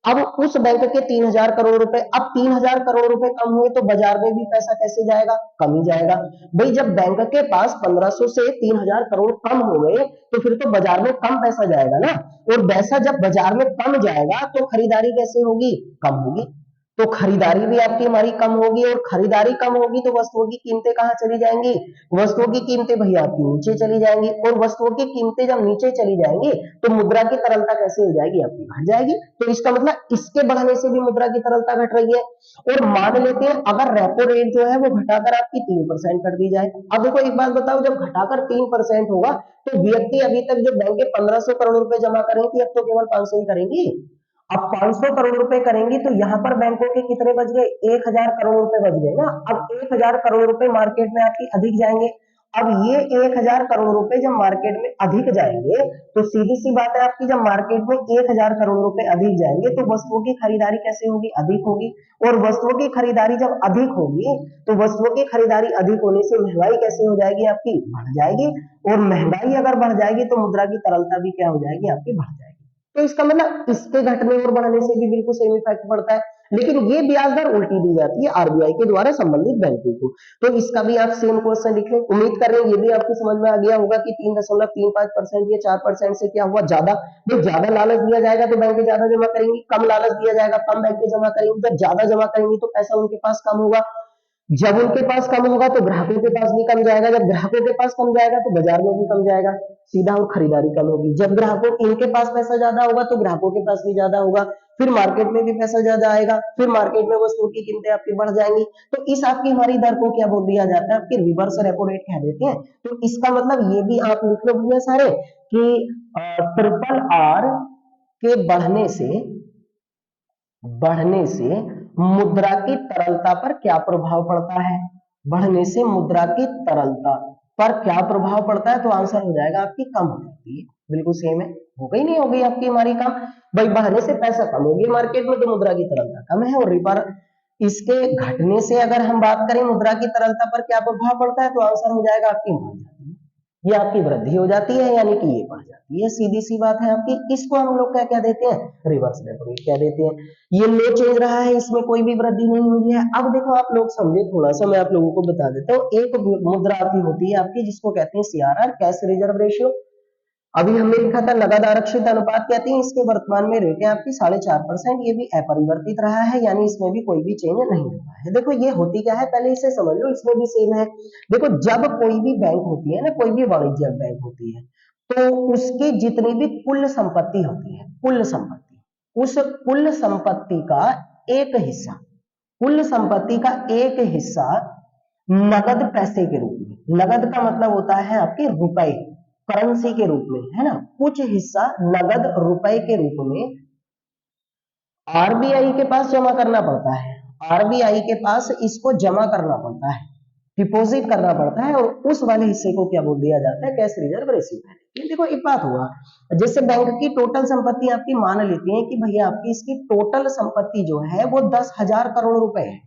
अब उस बैंक के 3,000 करोड़ रुपए, अब 3,000 करोड़ रुपए कम हुए, तो बाजार में भी पैसा कैसे जाएगा, कम ही जाएगा। भाई जब बैंक के पास 1,500 से 3,000 करोड़ कम हो गए, तो फिर तो बाजार में कम पैसा जाएगा ना। और पैसा जब बाजार में कम जाएगा, तो खरीदारी कैसे होगी, कम होगी। तो खरीदारी भी आपकी हमारी कम होगी, और खरीदारी कम होगी तो वस्तुओं की कीमतें कहां चली जाएंगी, वस्तुओं की कीमतें भैया आपकी नीचे चली जाएंगी। और वस्तुओं की कीमतें जब नीचे चली जाएंगी, तो मुद्रा की तरलता कैसे हो जाएगी, आपकी घट जाएगी। तो इसका मतलब इसके बढ़ने से भी मुद्रा की तरलता घट रही है। और मान लेते हैं अगर रेपो रेट जो है वो घटाकर आपकी 3% कर दी जाए। अब देखो एक बात बताओ, जब घटाकर 3% होगा, तो व्यक्ति अभी तक जो बैंक के 1,500 करोड़ रुपए जमा करेंगे थी, अब तो केवल 500 ही करेंगी। अब 500 करोड़ रुपए करेंगी, तो यहां पर बैंकों के कितने बच गए, 1,000 करोड़ रुपए बच गए ना। अब 1,000 करोड़ रुपए मार्केट में आपकी अधिक जाएंगे। अब ये 1000 करोड़ रुपए जब मार्केट में अधिक जाएंगे तो सीधी सी बात है आपकी, जब मार्केट में 1000 करोड़ रुपए अधिक जाएंगे तो वस्तुओं की खरीदारी कैसे होगी, अधिक होगी। और वस्तुओं की खरीदारी जब अधिक होगी तो वस्तुओं की खरीदारी अधिक होने से महंगाई कैसे हो जाएगी आपकी, बढ़ जाएगी। और महंगाई अगर बढ़ जाएगी तो मुद्रा की तरलता भी क्या हो जाएगी आपकी, बढ़ जाएगी। तो इसका मतलब इसके घटने और बढ़ने से भी बिल्कुल सेम इफेक्ट पड़ता है। लेकिन ये ब्याज दर उल्टी दी जाती है आरबीआई के द्वारा संबंधित बैंकों को। तो इसका भी आप सेम क्वेश्चन लिख लें। उम्मीद कर रहे हैं ये भी आपको समझ में आ गया होगा कि 3.35% या 4% से क्या हुआ, ज्यादा। जब ज्यादा लालच दिया जाएगा तो बैंकें ज्यादा जमा करेंगी, कम लालच दिया जाएगा कम बैंकें जमा करेंगी। जब ज्यादा जमा करेंगी तो पैसा उनके पास कम होगा, जब उनके पास कम होगा तो ग्राहकों के पास भी कम जाएगा, जब ग्राहकों के पास कम जाएगा तो बाजार में भी कम जाएगा, सीधा, और खरीदारी कम होगी। जब ग्राहकों इनके पास पैसा ज्यादा होगा तो ग्राहकों के पास भी ज्यादा होगा, फिर मार्केट में भी पैसा ज्यादा आएगा, फिर मार्केट में वस्तुओं की कीमतें आपकी बढ़ जाएंगी। तो इस आपकी हमारी दर को क्या बोल दिया जाता है, आपकी रिवर्स रेपो रेट कह देते हैं। तो इसका मतलब ये भी आप लिख लो भैया सारे कि ट्रिपल आर के बढ़ने से मुद्रा की तरलता पर क्या प्रभाव पड़ता है, बढ़ने से मुद्रा की तरलता पर क्या प्रभाव पड़ता है। तो आंसर हो जाएगा आपकी कम हो जाती है, बिल्कुल सेम है। हो गई नहीं हो गई आपकी हमारी कम, भाई बढ़ने से पैसा कम हो गया मार्केट में तो मुद्रा की तरलता कम है। और रिपर इसके घटने से अगर हम बात करें मुद्रा की तरलता पर क्या प्रभाव पड़ता है तो आंसर हो जाएगा आपकी बढ़ जाती है, ये आपकी वृद्धि हो जाती है, यानी कि ये बढ़ जाती है, सीधी सी बात है आपकी। इसको हम लोग क्या क्या देते हैं, रिवर्स रेपो रेट क्या देते हैं। ये लो चेंज रहा है, इसमें कोई भी वृद्धि नहीं हुई है। अब देखो आप लोग समझे, थोड़ा सा मैं आप लोगों को बता देता हूँ। एक मुद्रा आती होती है आपकी जिसको कहते हैं सीआरआर, कैश रिजर्व रेशियो। अभी हमने लिखा था नगद आरक्षित अनुपात कहते हैं, इसके वर्तमान में रेट है आपकी 4.5%, ये भी अपरिवर्तित रहा है, यानी इसमें भी कोई भी चेंज नहीं हुआ है। देखो ये होती क्या है, पहले इसे समझ लो, इसमें भी सेम है। देखो जब कोई भी बैंक होती है ना, कोई भी वाणिज्यिक बैंक होती है, तो उसकी जितनी भी कुल संपत्ति होती है, कुल संपत्ति, उस कुल संपत्ति का एक हिस्सा, कुल संपत्ति का एक हिस्सा नगद पैसे के रूप में, नगद का मतलब होता है आपके रुपए, करेंसी के रूप में, है ना, कुछ हिस्सा नगद रुपए के रूप में आरबीआई के पास जमा करना पड़ता है। आरबीआई के पास इसको जमा करना पड़ता है, डिपॉजिट करना पड़ता है, और उस वाले हिस्से को क्या बोल दिया जाता है, कैश रिजर्व रेशियो। ये देखो एक बात हुआ, जैसे बैंक की टोटल संपत्ति आपकी मान लेती है कि भैया आपकी इसकी टोटल संपत्ति जो है वो 10,000 करोड़ रुपए है,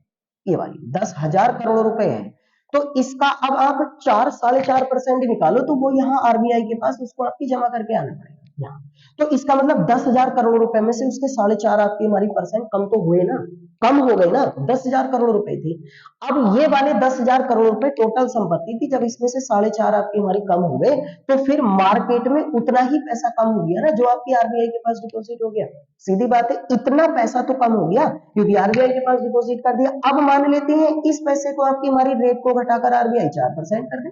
ये वाली 10,000 करोड़ रुपए है। तो इसका अब आप 4-4.5% निकालो तो वो यहाँ आरबीआई के पास उसको आपकी जमा करके आना पड़ेगा यहाँ। तो इसका मतलब 10,000 करोड़ रुपए में से उसके 4.5 आपकी हमारी परसेंट कम तो हुए ना, कम हो गए ना, 10,000 करोड़ रुपए थी। अब ये वाले 10,000 करोड़ रुपए टोटल संपत्ति थी, जब इसमें से 4.5 आपकी हमारी कम हो गए तो फिर मार्केट में उतना ही पैसा कम हो गया ना जो आपकी आरबीआई के पास डिपॉजिट हो गया। सीधी बात है, इतना पैसा तो कम हो गया क्योंकि आरबीआई के पास डिपॉजिट कर दिया। अब मान लेते हैं इस पैसे को आपकी हमारी रेट को घटाकर आरबीआई 4% कर दे,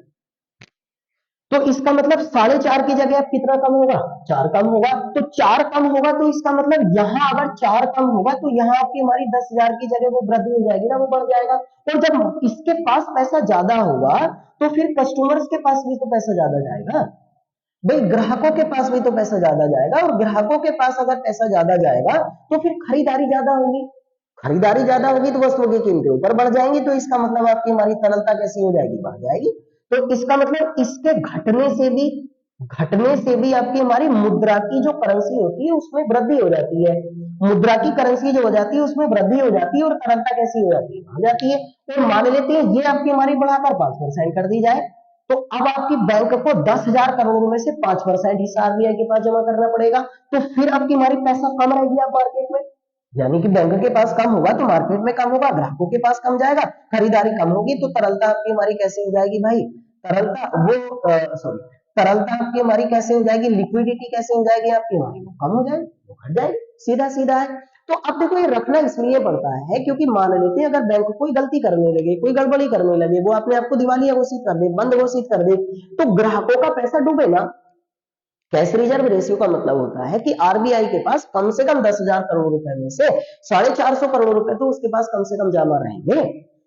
तो इसका मतलब 4.5 की जगह अब कितना कम होगा, 4 कम होगा। तो 4 कम होगा तो इसका मतलब यहाँ अगर 4 कम होगा तो यहाँ आपकी हमारी 10,000 की जगह वो वृद्धि हो जाएगी ना, वो बढ़ जाएगा। तो जब इसके पास पैसा ज्यादा होगा तो फिर कस्टमर्स के पास भी तो पैसा ज्यादा जाएगा, भाई ग्राहकों के पास भी तो पैसा ज्यादा जाएगा, और ग्राहकों के पास अगर पैसा ज्यादा जाएगा तो फिर खरीदारी ज्यादा होगी, खरीदारी ज्यादा होगी तो वस्तुओं की कीमतें ऊपर बढ़ जाएंगी। तो इसका मतलब आपकी हमारी तरलता कैसी हो जाएगी, बढ़ जाएगी। तो इसका मतलब इसके घटने से भी आपकी हमारी मुद्रा की जो करेंसी होती है उसमें वृद्धि हो जाती है, मुद्रा की करेंसी जो हो जाती है उसमें वृद्धि हो जाती है, और तरलता कैसी हो जाती है, बढ़ जाती है। तो मान लेते हैं ये आपकी हमारी बढ़ाकर 5% कर दी जाए, तो अब आपकी बैंक को 10,000 करोड़ में से 5% हिस्सा आरबीआई के पास जमा करना पड़ेगा। तो फिर आपकी हमारी पैसा कम रहेगी आप मार्केट में, यानी कि बैंक के पास कम होगा तो मार्केट में कम होगा, ग्राहकों के पास कम जाएगा, खरीदारी कम होगी, तो तरलता आपकी हमारी कैसे हो जाएगी भाई, तरलता आपकी हमारी कैसे हो जाएगी, लिक्विडिटी कैसे हो जाएगी आपकी हमारी, वो कम हो जाएगी, वो घट जाएगी, सीधा सीधा है। तो अब देखो ये रखना इसलिए पड़ता है क्योंकि मान लेते हैं अगर बैंक कोई गलती करने लगे, कोई गड़बड़ी करने लगे, वो अपने आप को दिवालिया घोषित कर दे, बंद घोषित कर दे, तो ग्राहकों का पैसा डूबे ना। कैश रिजर्व रेशियो का मतलब होता है कि आरबीआई के पास कम से कम 10,000 करोड़ रुपए में से 450 करोड़ रुपए तो उसके पास कम से कम जमा रहेंगे।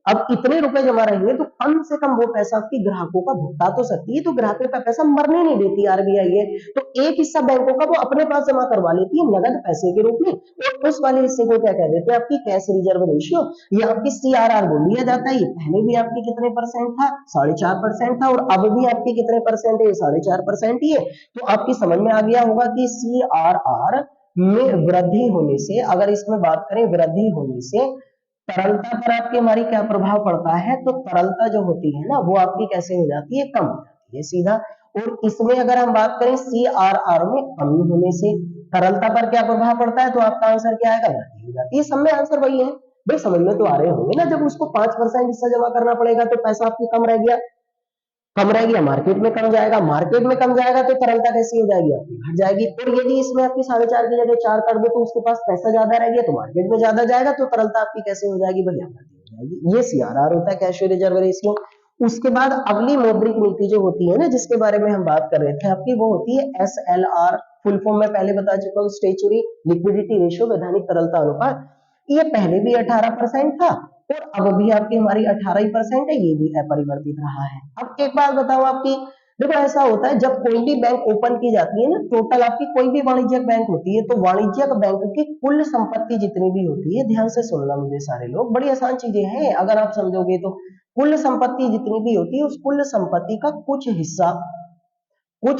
अब इतने रुपए जमा रहेंगे तो कम से कम वो पैसा आपकी ग्राहकों का भुगता तो सकती है, तो ग्राहकों का पैसा मरने नहीं देती आरबीआई है। तो एक हिस्सा बैंकों का वो अपने पास जमा करवा लेती है नगद पैसे के रूप में, और उस वाले हिस्से को क्या कह देते हैं, आपकी कैश रिजर्व रेशियो, ये आपकी सीआरआर बोल दिया जाता है। ये पहले भी आपकी कितने परसेंट था, 4.5% था, और अब भी आपकी कितने परसेंट है, 4.5% ही है। तो आपकी समझ में आ गया होगा कि सीआरआर में वृद्धि होने से, अगर इसमें बात करें वृद्धि होने से तरलता पर आपके हमारी क्या प्रभाव पड़ता है, तो तरलता जो होती है ना वो आपकी कैसे हो जाती है, कम हो जाती है सीधा। और इसमें अगर हम बात करें सीआरआर में कमी होने से तरलता पर क्या प्रभाव पड़ता है, तो आपका आंसर क्या आएगा, वृद्धि हो जाती है। सब में आंसर वही है भाई, समझ में तो आ रहे होंगे ना। जब उसको 5% हिस्सा जमा करना पड़ेगा तो पैसा आपकी कम रह गया, कम रह गया, मार्केट में कम जाएगा, मार्केट में कम जाएगा तो तरलता कैसी हो जाएगी, आपकी घट जाएगी। और यदि इसमें आपकी 4.5 की जगह 4 कर दो तो उसके पास पैसा ज्यादा रह गया तो मार्केट में ज्यादा जाएगा, तो तरलता आपकी कैसे हो जाएगी, भैया घटी हो जाएगी। ये सीआरआर होता है, कैश रिजर्व रेशियो। उसके बाद अगली मौद्रिक नीति जो होती है ना, जिसके बारे में हम बात कर रहे थे आपकी, वो होती है एसएलआर। फुल फॉर्म में पहले बता चुका हूँ, स्टेचुरी लिक्विडिटी रेशियो, वैधानिक तरलता अनुपात। ये पहले भी 18% था और अब भी आपकी हमारी 18% है, ये भी अपरिवर्तित रहा है। अब एक बात बताओ आपकी, देखो ऐसा होता है जब कोई भी बैंक ओपन की जाती है ना, टोटल आपकी कोई भी वाणिज्यिक बैंक होती है, तो वाणिज्यिक बैंक की कुल संपत्ति जितनी भी होती है, ध्यान से सुनना मुझे सारे लोग, बड़ी आसान चीजें हैं अगर आप समझोगे तो। कुल संपत्ति जितनी भी होती है, उस कुल संपत्ति का कुछ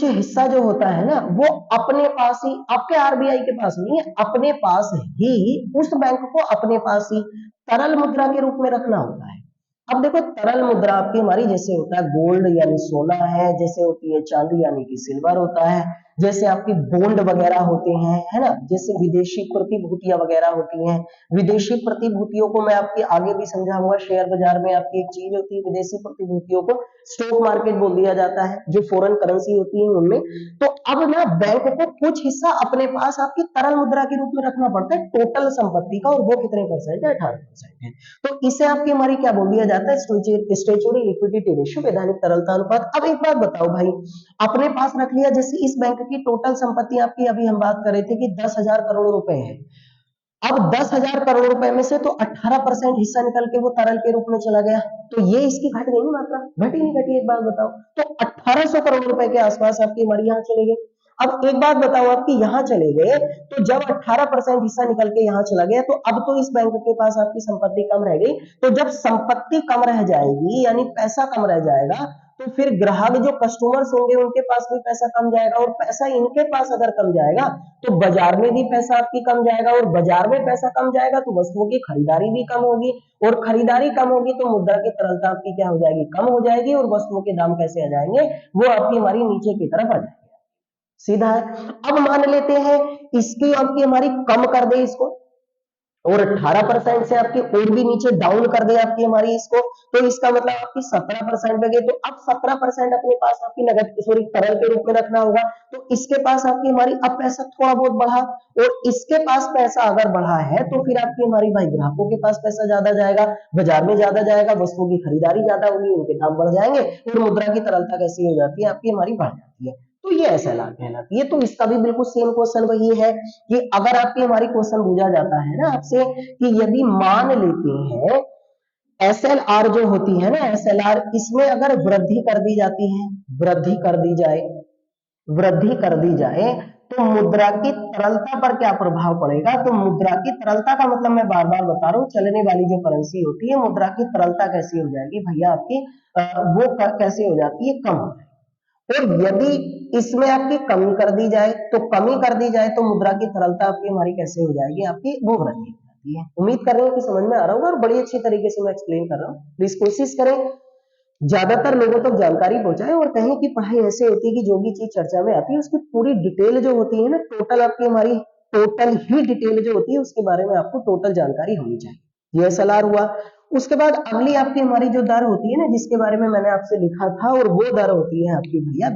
हिस्सा जो होता है ना, वो अपने पास ही, आपके आरबीआई के पास नहीं है, अपने पास ही, उस बैंक को अपने पास ही तरल मुद्रा के रूप में रखना होता है। अब देखो तरल मुद्रा आपकी हमारी जैसे होता है गोल्ड यानी सोना है, जैसे होती है चांदी यानी कि सिल्वर होता है, जैसे आपकी बॉन्ड वगैरह होते हैं, है ना, जैसे विदेशी प्रतिभूतियां वगैरह होती हैं। विदेशी प्रतिभूतियों को मैं आपके आगे भी समझाऊंगा, शेयर बाजार में आपकी एक चीज होती है, विदेशी प्रतिभूतियों को स्टॉक मार्केट बोल दिया जाता है, जो फॉरेन करेंसी होती है उनमें। तो अब ना बैंक को कुछ हिस्सा अपने पास आपकी तरल मुद्रा के रूप में रखना पड़ता है टोटल संपत्ति का, और वो कितने परसेंट है, 18% है। तो इसे आपकी हमारी क्या बोल दिया जाता है, स्टेचुरी लिक्विडिटी रेशियो, वैधानिक तरलता अनुपात। अब एक बात बताओ भाई, अपने पास रख लिया, जैसे इस बैंक की टोटल संपत्ति आपकी अभी हम बात कर रहे थे कि 10,000 करोड़ रुपए है। अब 10,000 करोड़ रुपए में से तो 18% हिस्सा निकल के वो तरल के रूप में चला गया, तो ये इसकी घट गई मात्रा, घटी नहीं घटी, एक बात बताओ। तो 1800 करोड़ रुपए के आसपास आपकी हमारी यहाँ चले गए। अब एक बात बताओ, आपकी यहाँ चले गए, तो जब 18% हिस्सा निकल के यहाँ चला गया, तो अब तो इस बैंक के पास आपकी संपत्ति कम रह गई। तो जब संपत्ति कम रह जाएगी यानी पैसा कम रह जाएगा, तो फिर ग्राहक जो कस्टमर्स होंगे उनके पास भी पैसा कम जाएगा, और पैसा इनके पास अगर कम जाएगा तो बाजार में भी पैसा आपकी कम जाएगा, और बाजार में पैसा कम जाएगा तो वस्तुओं की खरीदारी भी कम होगी, और खरीदारी कम होगी तो मुद्रा की तरलता आपकी क्या हो जाएगी, कम हो जाएगी, और वस्तुओं के दाम कैसे आ जाएंगे, वो आपकी हमारी नीचे की तरफ आ जाएंगे, सीधा है। अब मान लेते हैं इसकी आपकी हमारी कम कर दे इसको, और 18% से आपकी और भी नीचे डाउन कर दे आपकी हमारी इसको, तो इसका मतलब आपकी 17% पे गई। तो अब 17% अपने पास आपकी नगद सॉरी तरल के रूप में रखना होगा, तो इसके पास आपकी हमारी अब पैसा थोड़ा बहुत बढ़ा, और इसके पास पैसा अगर बढ़ा है तो फिर आपकी हमारी भाई ग्राहकों के पास पैसा ज्यादा जाएगा, बाजार में ज्यादा जाएगा, वस्तुओं की खरीदारी ज्यादा होगी, उनके दाम बढ़ जाएंगे, और मुद्रा की तरलता कैसी हो जाती है, आपकी हमारी बढ़ जाती है। तो ये एसएलआर कहलाती है। तो इसका भी बिल्कुल सेम क्वेश्चन वही है कि अगर आपकी हमारी क्वेश्चन पूछा जाता है ना आपसे कि यदि मान लेते हैं एसएलआर जो होती है ना, एसएलआर, इसमें अगर वृद्धि कर दी जाती है, वृद्धि कर दी जाए तो मुद्रा की तरलता पर क्या प्रभाव पड़ेगा। तो मुद्रा की तरलता का मतलब मैं बार बार बता रहा हूं, चलने वाली जो करेंसी होती है, मुद्रा की तरलता कैसी हो जाएगी भैया आपकी, वो कैसे हो जाती है, कम हो जाएगी। और यदि इसमें आपकी कमी कर दी जाए, तो कमी कर दी जाए तो मुद्रा की तरलता आपकी हमारी कैसे हो जाएगी, आपकी वो वृद्धि हो जाती है। उम्मीद कर रहे हो कि समझ में आ रहा होगा, और बड़ी अच्छी तरीके से मैं एक्सप्लेन कर रहा हूँ। प्लीज कोशिश करें ज्यादातर लोगों तक जानकारी पहुंचाए, और कहीं की पढ़ाई ऐसे होती है कि जो भी चीज चर्चा में आती है उसकी पूरी डिटेल जो होती है ना, टोटल आपकी हमारी टोटल ही डिटेल जो होती है उसके बारे में आपको टोटल जानकारी होनी चाहिए। ये सलाह हुआ। उसके बाद अगली आपकी हमारी जो दर होती है ना, जिसके बारे में मैंने आपसे लिखा था, और वो दर होती है आपकी भैया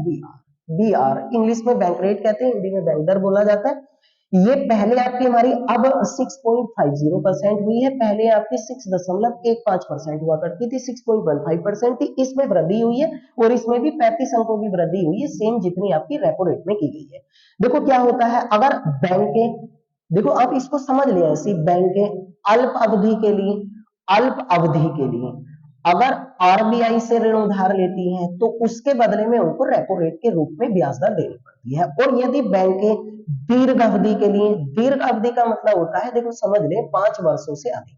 बीआर, इंग्लिश में बैंक रेट कहते हैं, हिंदी में बैंक दर बोला जाता है। ये पहले आपकी हमारी अब 6.50% हुई है, पहले आपकी 6.15% हुआ करती थी, 6.15% थी, इसमें वृद्धि हुई है, और इसमें भी 35 अंकों की वृद्धि हुई है, सेम जितनी आपकी रेपो रेट में की गई है। देखो क्या होता है, अगर बैंक, देखो आप इसको समझ लिया ऐसी, बैंक अल्प अवधि के लिए अल्प अवधि के लिए अगर आरबीआई से ऋण उधार लेती हैं तो उसके बदले में उनको रेपो रेट के रूप में ब्याज दर देनी पड़ती है। और यदि बैंकें दीर्घ अवधि के लिए, दीर्घ अवधि का मतलब होता है, देखो समझ ले, 5 वर्षों से अधिक।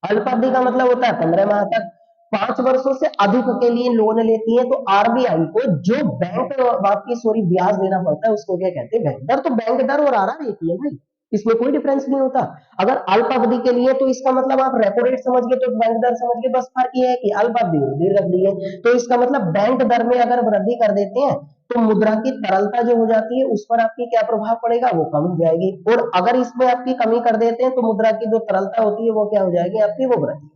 अल्प अवधि का मतलब होता है 15 माह तक। 5 वर्षों से अधिक के लिए लोन लेती है तो आरबीआई को जो बैंक आपकी सॉरी ब्याज देना पड़ता है उसको क्या कहते हैं, बैंक दर। तो बैंक दर और आरआर एक ही है भाई, इसमें कोई डिफरेंस नहीं होता। अगर अल्प अवधि के लिए तो इसका मतलब आप रेपो रेट समझ गए तो बैंक दर समझ गए, बस फर्क ये है कि अल्प अवधि और दीर्घ अवधि है। तो इसका मतलब बैंक दर में अगर वृद्धि कर देते हैं तो मुद्रा की तरलता जो हो जाती है उस पर आपकी क्या प्रभाव पड़ेगा, वो कम हो जाएगी। और अगर इसमें आपकी कमी कर देते हैं तो मुद्रा की जो तरलता होती है वो क्या हो जाएगी, आपकी वो वृद्धि।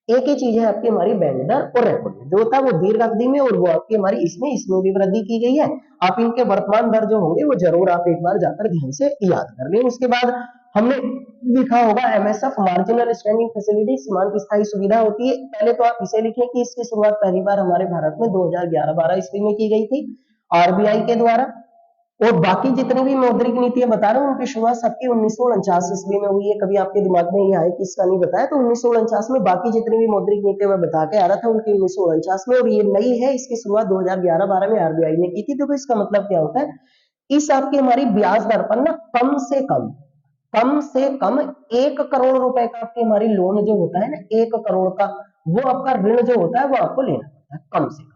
एक ही चीज है आपकी हमारी बैंक दर और रेपो रेट, जो होता है वो दीर्घ अवधि में और वो आपकी हमारी इसमें भी वृद्धि की गई है। आप इनके वर्तमान दर जो होंगे वो जरूर आप एक बार जाकर ध्यान से याद कर लें। उसके बाद हमने लिखा होगा एमएसएफ, मार्जिनल स्टैंडिंग फैसिलिटी, सीमांत स्थायी सुविधा होती है। पहले तो आप इसे लिखें कि इसकी शुरुआत पहली बार हमारे भारत में 2011-12 ईस्वी में की गई थी आरबीआई के द्वारा। और बाकी जितनी भी मौद्रिक नीतियां बता रहा हूँ उनकी शुरुआत सबकी 1949 ईस्वी में हुई है। कभी आपके दिमाग में ये आए कि इसका नहीं बताया तो 1949 में बाकी जितनी भी मौद्रिक नीतियां मैं बता के आ रहा था उनकी 1949 में, और ये नई है, इसकी शुरुआत 2011-12 में आरबीआई ने की थी। देखो इसका मतलब क्या होता है, इस आपकी हमारी ब्याज दर पर ना कम से कम 1 करोड़ रुपए का आपकी हमारी लोन जो होता है ना, 1 करोड़ का, वो आपका ऋण जो होता है वो आपको लेना पड़ता है कम से कम।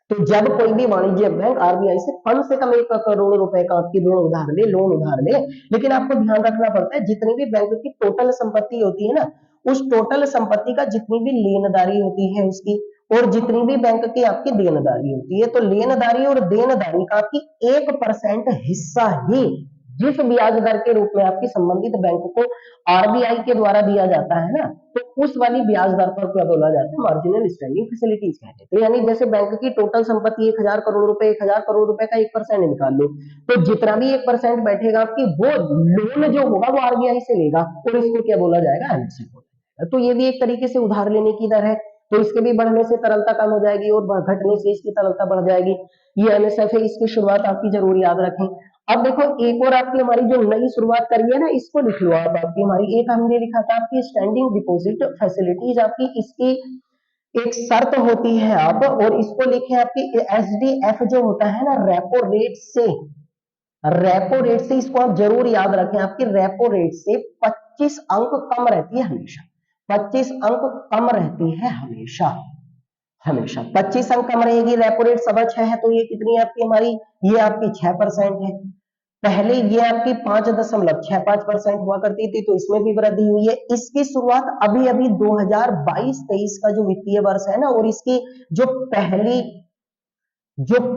तो जब कोई भी वाणिज्य बैंक आरबीआई से कम 1 करोड़ रुपए का आपकी ऋण उधार ले, लोन उधार ले। लेकिन आपको ध्यान रखना पड़ता है जितनी भी बैंक की टोटल संपत्ति होती है ना, उस टोटल संपत्ति का जितनी भी लेनदारी होती है उसकी, और जितनी भी बैंक की आपकी देनदारी होती है, तो लेनदारी और देनदारी का आपकी 1% हिस्सा ही जिस ब्याज दर के रूप में आपकी संबंधित बैंक को आरबीआई के द्वारा दिया जाता है ना, तो उस वाली ब्याज दर पर क्या बोला जाता है, मार्जिनल स्टैंडिंग फैसिलिटीज कहते हैं। तो यानी जैसे बैंक की टोटल संपत्ति 1000 करोड़ रुपए, 1000 करोड़ रुपए का 1% निकाल लो, तो जितना भी 1% बैठेगा आपकी, वो लोन जो होगा वो आरबीआई से लेगा और इसको क्या बोला जाएगा, एमएसएफ बोला जाएगा। तो ये भी एक तरीके से उधार लेने की दर है। तो इसके भी बढ़ने से तरलता कम हो जाएगी और घटने से इसकी तरलता बढ़ जाएगी। ये एमएसएफ है, इसकी शुरुआत आपकी जरूर याद रखें। अब देखो एक और आपकी हमारी जो नई शुरुआत करी है ना, इसको लिख लो आप। आपकी हमारी एक हमने लिखा था आपकी स्टैंडिंग डिपॉजिट फैसिलिटीज, आपकी इसकी एक शर्त होती है आप, और इसको लिखे आपकी एसडीएफ जो होता है ना, रेपो रेट से इसको आप जरूर याद रखें। आपकी रेपो रेट से 25 अंक कम रहती है हमेशा, 25 अंक कम रहती है हमेशा, हमेशा 25 अंक कम रहेगी। रेपो रेट 6.25 है तो ये कितनी है आपकी हमारी, ये आपकी 6% है। पहले ये आपकी 5.65% हुआ करती थी, तो इसमें भी वृद्धि हुई है। इसकी शुरुआत अभी अभी 2022-23 का जो वित्तीय वर्ष है ना, और इसकी जो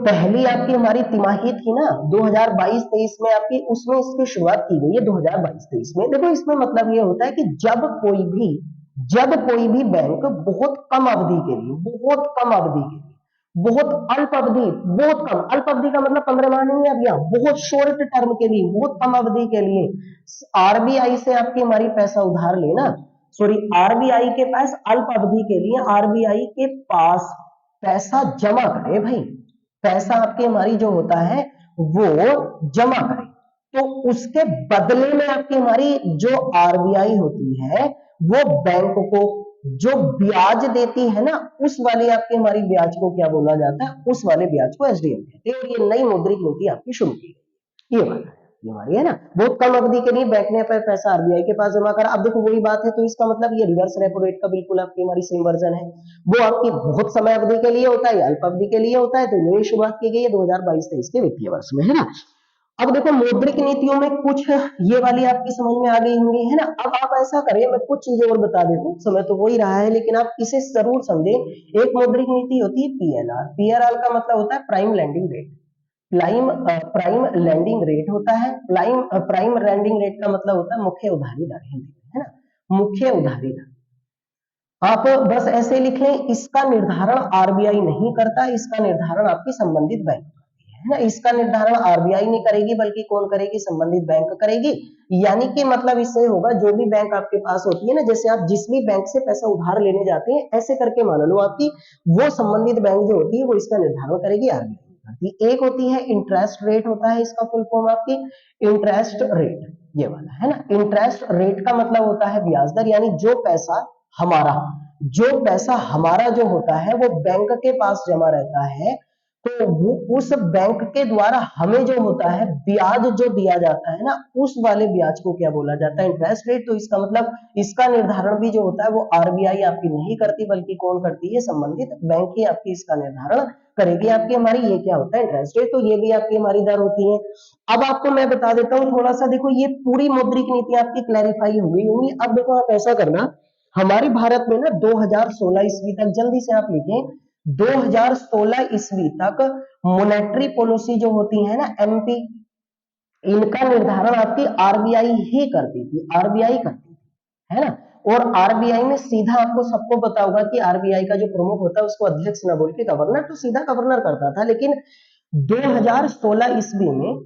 पहली आपकी हमारी तिमाही थी ना 2022-23 में आपकी, उसमें इसकी शुरुआत की गई है 2022-23 में। देखो इसमें मतलब ये होता है कि जब कोई भी बैंक बहुत कम अवधि के लिए, बहुत अल्प अवधि, बहुत कम अल्प अवधि का मतलब 15 माह नहीं है भैया, बहुत शॉर्ट टर्म के लिए, बहुत कम अवधि के लिए आरबीआई से आपकी हमारी पैसा उधार लेना, सॉरी आरबीआई के पास अल्प अवधि के लिए आरबीआई के पास पैसा जमा करे भाई, पैसा आपकी हमारी जो होता है वो जमा करे, तो उसके बदले में आपकी हमारी जो आरबीआई होती है वो बैंक को जो ब्याज देती है ना, उस वाले आपकी हमारी ब्याज को क्या बोला जाता है, उस वाले ब्याज को एसडीएम कहते हैं। और ये नई मौद्रिक नीति आपकी शुरू की गई, ये वाला ये हमारी है ना, बहुत कम अवधि के लिए बैंक ने पैसा आरबीआई के पास जमा करा। अब देखो वही बात है, तो इसका मतलब ये रिवर्स रेपो रेट का बिल्कुल आपकी हमारी सेम वर्जन है। वो आपकी बहुत समय अवधि के लिए होता है, अल्प अवधि के लिए होता है। तो यही शुरुआत की गई है 2022-23 के वित्तीय वर्ष में, है ना। अब देखो मौद्रिक नीतियों में कुछ ये वाली आपकी समझ में आ गई होंगी, है ना। अब आप ऐसा करिए, मैं कुछ चीजें और बता देता हूँ, समय तो हो ही रहा है लेकिन आप इसे जरूर समझे। एक मौद्रिक नीति होती है पीएलआर, पीएलआर का मतलब होता है prime landing rate, prime landing rate होता है। प्राइम लैंडिंग रेट का मतलब होता है मुख्य उधारी दर, हिंदी में, है ना, मुख्य उधारी दर। आप बस ऐसे लिख लें, इसका निर्धारण आरबीआई नहीं करता, इसका निर्धारण आपकी संबंधित बैंक करती है ना। इसका निर्धारण आरबीआई नहीं करेगी बल्कि कौन करेगी, संबंधित बैंक करेगी। यानी कि मतलब इससे होगा, जो भी बैंक आपके पास होती है ना, जैसे आप जिस भी बैंक से पैसा उधार लेने जाते हैं, ऐसे करके मान लो आपकी वो संबंधित बैंक जो होती है वो इसका निर्धारण करेगी, आरबीआई। एक होती है इंटरेस्ट रेट, होता है इसका फुल फॉर्म आपकी इंटरेस्ट रेट। ये वाला है ना। इंटरेस्ट रेट का मतलब होता है ब्याज दर, यानी हमारा जो पैसा हमारा जो होता है वो बैंक के पास जमा रहता है, तो वो उस बैंक के द्वारा हमें जो होता है ब्याज जो दिया जाता है ना, उस वाले ब्याज को क्या बोला जाता है, इंटरेस्ट रेट। तो इसका मतलब इसका निर्धारण भी जो होता है वो आरबीआई आपकी नहीं करती, बल्कि कौन करती है, संबंधित बैंक ही आपकी इसका निर्धारण करेगी। आपकी हमारी ये क्या होता है, इंटरेस्ट रेट। तो ये भी आपकी हमारी दर होती है। अब आपको मैं बता देता हूँ थोड़ा सा, देखो ये पूरी मौद्रिक नीति आपकी क्लैरिफाई हो गई होंगी। अब देखो आप ऐसा करना, हमारे भारत में ना 2016 ईस्वी तक, जल्दी से आप लिखें, 2016 ईस्वी तक मॉनेटरी पॉलिसी जो होती है ना, एमपी, इनका निर्धारण आपकी आरबीआई ही करती थी, आरबीआई करती थी, है ना। और आरबीआई में सीधा, आपको सबको पता होगा कि आरबीआई का जो प्रमुख होता है उसको अध्यक्ष ना बोल के गवर्नर, तो सीधा गवर्नर करता था। लेकिन 2016 ईस्वी में,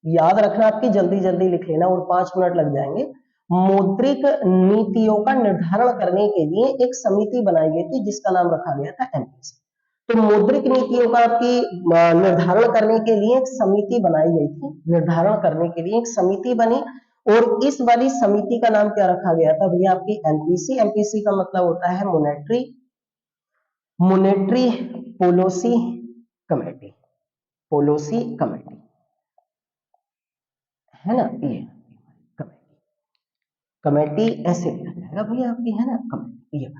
याद रखना, आपकी जल्दी जल्दी लिख लेना और 5 मिनट लग जाएंगे, मौद्रिक नीतियों का निर्धारण करने के लिए एक समिति बनाई गई थी जिसका नाम रखा गया था एमपीसी। तो मौद्रिक नीतियों का आपकी निर्धारण करने के लिए एक समिति बनाई गई थी, निर्धारण करने के लिए एक समिति बनी, और इस वाली समिति का नाम क्या रखा गया था भैया, आपकी एमपीसी। एमपीसी का मतलब होता है monetary monetary policy committee, policy committee, है ना। ये कमेटी ऐसे लिखा जाएगा भैया आपकी, है ना, कमेटी, ये।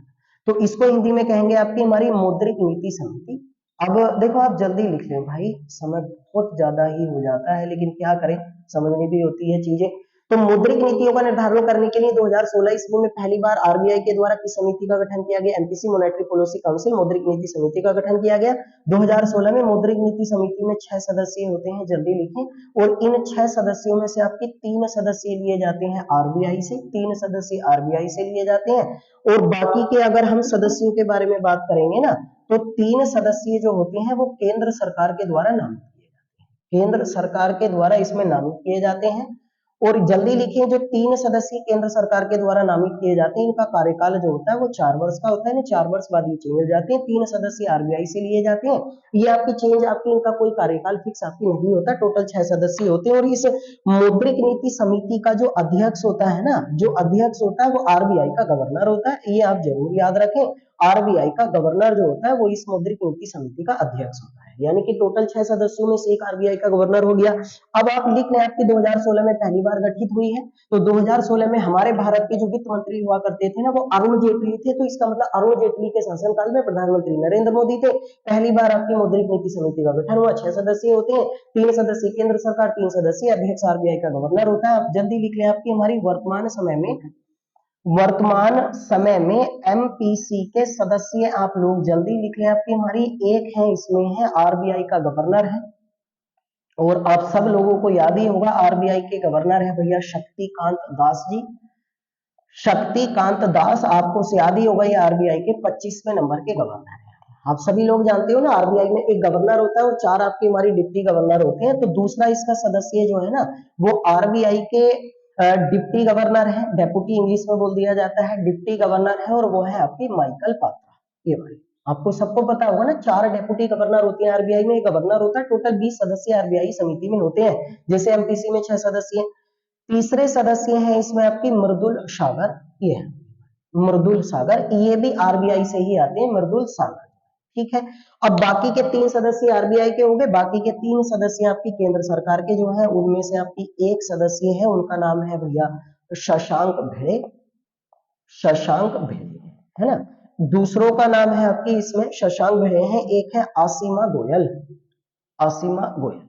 तो इसको हिंदी में कहेंगे आपकी हमारी मौद्रिक नीति समिति। अब देखो आप जल्दी लिख लें भाई, समय बहुत ज्यादा ही हो जाता है, लेकिन क्या करें, समझनी भी होती है चीजें। तो मौद्रिक नीतियों का निर्धारण करने के लिए 2016 ईस्वी में पहली बार आरबीआई के द्वारा किस समिति का गठन किया गया, एमपीसी, मॉनेटरी पॉलिसी काउंसिल, मौद्रिक नीति समिति का गठन किया गया। 2016 में मौद्रिक नीति समिति में 6 सदस्य होते हैं, जल्दी लिखें। और इन 6 सदस्यों में से आपके 3 सदस्य लिए जाते हैं आरबीआई से, 3 सदस्य आरबीआई से लिए जाते हैं। और बाकी के अगर हम सदस्यों के बारे में बात करेंगे ना, तो 3 सदस्य जो होते हैं वो केंद्र सरकार के द्वारा नामित किए जाते हैं, केंद्र सरकार के द्वारा इसमें नामित किए जाते हैं। और जल्दी लिखिए, जो 3 सदस्य केंद्र सरकार के द्वारा नामित किए जाते हैं, इनका कार्यकाल जो होता है वो 4 वर्ष का होता है ना, 4 वर्ष बाद ये चेंज हो जाते हैं। 3 सदस्य आरबीआई से लिए जाते हैं, ये आपकी चेंज, आपकी इनका कोई कार्यकाल फिक्स आपकी नहीं होता, टोटल 6 सदस्य होते हैं। और इस मौद्रिक नीति समिति का जो अध्यक्ष होता है ना, जो अध्यक्ष होता है वो आरबीआई का गवर्नर होता है, ये आप जरूर याद रखें। आरबीआई का गवर्नर जो होता है वो इस मौद्रिक नीति समिति का अध्यक्ष होता है, यानी कि टोटल 6 सदस्यों में से एक आरबीआई का गवर्नर हो गया। अब आप लिख लें, आपकी 2016 में पहली बार गठित हुई है। तो 2016 में हमारे भारत के जो वित्त मंत्री हुआ करते थे ना, वो अरुण जेटली थे। तो इसका मतलब अरुण जेटली के शासनकाल में प्रधानमंत्री नरेंद्र मोदी थे। पहली बार आपकी मौद्रिक नीति समिति का गठन हुआ, 6 सदस्य होते हैं, 3 सदस्य केंद्र सरकार, 3 सदस्य अध्यक्ष आरबीआई का गवर्नर होता है। आप जल्दी लिख लें, आपकी हमारी वर्तमान समय में एमपीसी के सदस्य आप लोग जल्दी लिख लें, आपकी हमारी एक है, इसमें है आरबीआई का गवर्नर है। और आप सब लोगों को याद ही होगा, आरबीआई के गवर्नर है भैया शक्तिकांत दास जी। शक्तिकांत दास, आपको याद ही होगा, ये आरबीआई के 25वें नंबर के गवर्नर है। आप सभी लोग जानते हो ना, आरबीआई में एक गवर्नर होता है और 4 आपके हमारी डिप्टी गवर्नर होते हैं। तो दूसरा इसका सदस्य जो है ना, वो आरबीआई के डिप्टी गवर्नर है, डेप्यूटी इंग्लिश में बोल दिया जाता है, डिप्टी गवर्नर है, और वो है आपकी माइकल पात्रा। ये वाली आपको सबको पता होगा ना, 4 डेप्यूटी गवर्नर होते हैं आरबीआई में, एक गवर्नर होता है, टोटल 20 सदस्य आरबीआई समिति में होते हैं, जैसे एमपीसी में 6 सदस्य। तीसरे सदस्य हैं इसमें आपकी मृदुल सागर, ये है मृदुल सागर, ये भी आरबीआई से ही आते हैं, मृदुल सागर, ठीक है। अब बाकी के 3 सदस्य आरबीआई के होंगे, बाकी के 3 सदस्य आपकी केंद्र सरकार के जो है, उनमें से आपकी एक सदस्य है, उनका नाम है भैया शशांक भिड़े, शशांक भिड़े, है ना। दूसरों का नाम है आपकी इसमें शशांक भिड़े है, एक है आसिमा गोयल, आसिमा गोयल,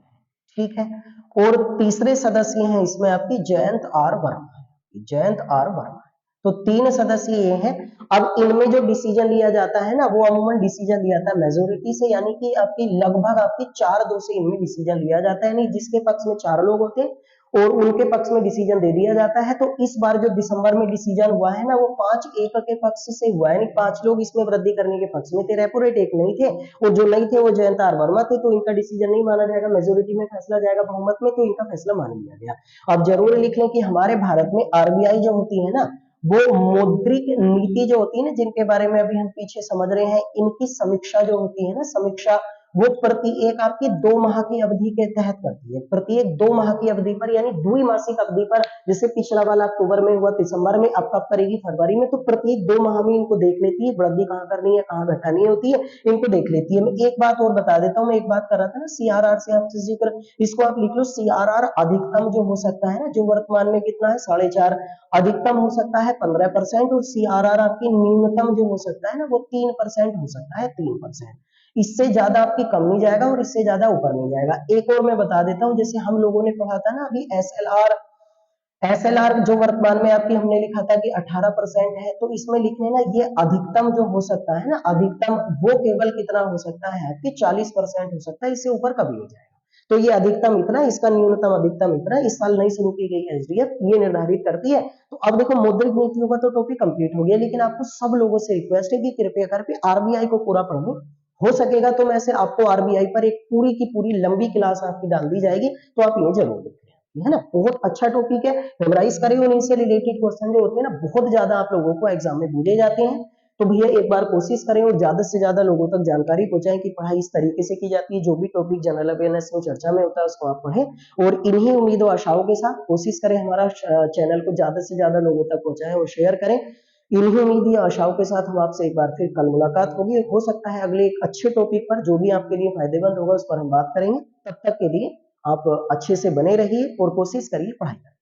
ठीक है। और तीसरे सदस्य हैं इसमें आपकी जयंत आर वर्मा, जयंत आर वर्मा। तो 3 सदस्य ये हैं। अब इनमें जो डिसीजन लिया जाता है ना, वो अमूमन डिसीजन लिया जाता है मेजोरिटी से, यानी कि आपकी लगभग आपकी 4-2 से इनमें डिसीजन लिया जाता है, यानी जिसके पक्ष में 4 लोग होते हैं और उनके पक्ष में डिसीजन दे दिया जाता है। तो इस बार जो दिसंबर में डिसीजन हुआ है ना, वो 5-1 के पक्ष से हुआ है, यानी 5 लोग इसमें वृद्धि करने के पक्ष में थे, रेपो रेट 1 नहीं थे, और जो नहीं थे वो जयंत आर वर्मा थे। तो इनका डिसीजन नहीं माना जाएगा, मेजोरिटी में फैसला जाएगा बहुमत में, तो इनका फैसला मान लिया गया। अब जरूर लिख लें कि हमारे भारत में आरबीआई जो होती है ना, वो मौद्रिक नीति जो होती है ना, जिनके बारे में अभी हम पीछे समझ रहे हैं, इनकी समीक्षा जो होती है ना, समीक्षा वो प्रत्येक आपकी 2 माह की अवधि के तहत करती है। प्रत्येक 2 माह की अवधि पर यानी द्विमासिक अवधि पर, जैसे पिछला वाला अक्टूबर में हुआ, दिसंबर में, अब कब करेगी, फरवरी में, तो प्रत्येक 2 माह में इनको देख लेती है वृद्धि कहाँ करनी है, कहाँ घटानी होती है, इनको देख लेती है। मैं एक बात और बता देता हूँ, मैं एक बात कर रहा था ना सीआरआर से आपसे जिक्र, इसको आप लिख लो सीआरआर अधिकतम जो हो सकता है ना, जो वर्तमान में कितना है 4.5, अधिकतम हो सकता है 15%, और सीआरआर आपकी न्यूनतम जो हो सकता है ना वो 3% हो सकता है, 3%। इससे ज्यादा आपकी कम नहीं जाएगा और इससे ज्यादा ऊपर नहीं जाएगा। एक और मैं बता देता हूँ, जैसे हम लोगों ने पढ़ा था ना अभी एसएलआर, एसएलआर जो वर्तमान में आपकी हमने लिखा था कि 18% है, तो इसमें लिखने ना ये अधिकतम जो हो सकता है ना, अधिकतम वो केवल कितना हो सकता है आपकी 40% हो सकता है, इससे ऊपर कभी नहीं जाएगा। तो ये अधिकतम इतना, इसका न्यूनतम अधिकतम इतना, इस साल नई शुरू की गई एसडीएफ ये निर्धारित करती है। तो अब देखो मौद्रिक नीतियों का तो टॉपिक कंप्लीट हो गया, लेकिन आपको सब लोगों से रिक्वेस्ट है कि कृपया करके आरबीआई को पूरा पढ़ लो। हो सकेगा तो मैं से आपको आरबीआई पर एक पूरी की पूरी लंबी क्लास आपकी डाल दी जाएगी, तो आप ये जरूर देखें, है ना। बहुत अच्छा टॉपिक है, मेमोराइज करें, और इनसे रिलेटेड क्वेश्चन जो होते हैं ना बहुत ज्यादा आप लोगों को एग्जाम में पूछे जाते हैं। तो भैया एक बार कोशिश करें और ज्यादा से ज्यादा लोगों तक जानकारी पहुंचाएं कि पढ़ाई इस तरीके से की जाती है, जो भी टॉपिक जनरल अवेयरनेस में चर्चा में होता है उसको आप पढ़ें, और इन्हीं उम्मीदों आशाओं के साथ कोशिश करें हमारा चैनल को ज्यादा से ज्यादा लोगों तक पहुंचाएं और शेयर करें। इन्हीं उम्मीद या आशाओं के साथ हम आपसे एक बार फिर कल मुलाकात होगी, हो सकता है अगले एक अच्छे टॉपिक पर जो भी आपके लिए फायदेमंद होगा उस पर हम बात करेंगे। तब तक के लिए आप अच्छे से बने रहिए और कोशिश करिए पढ़ाई करने की।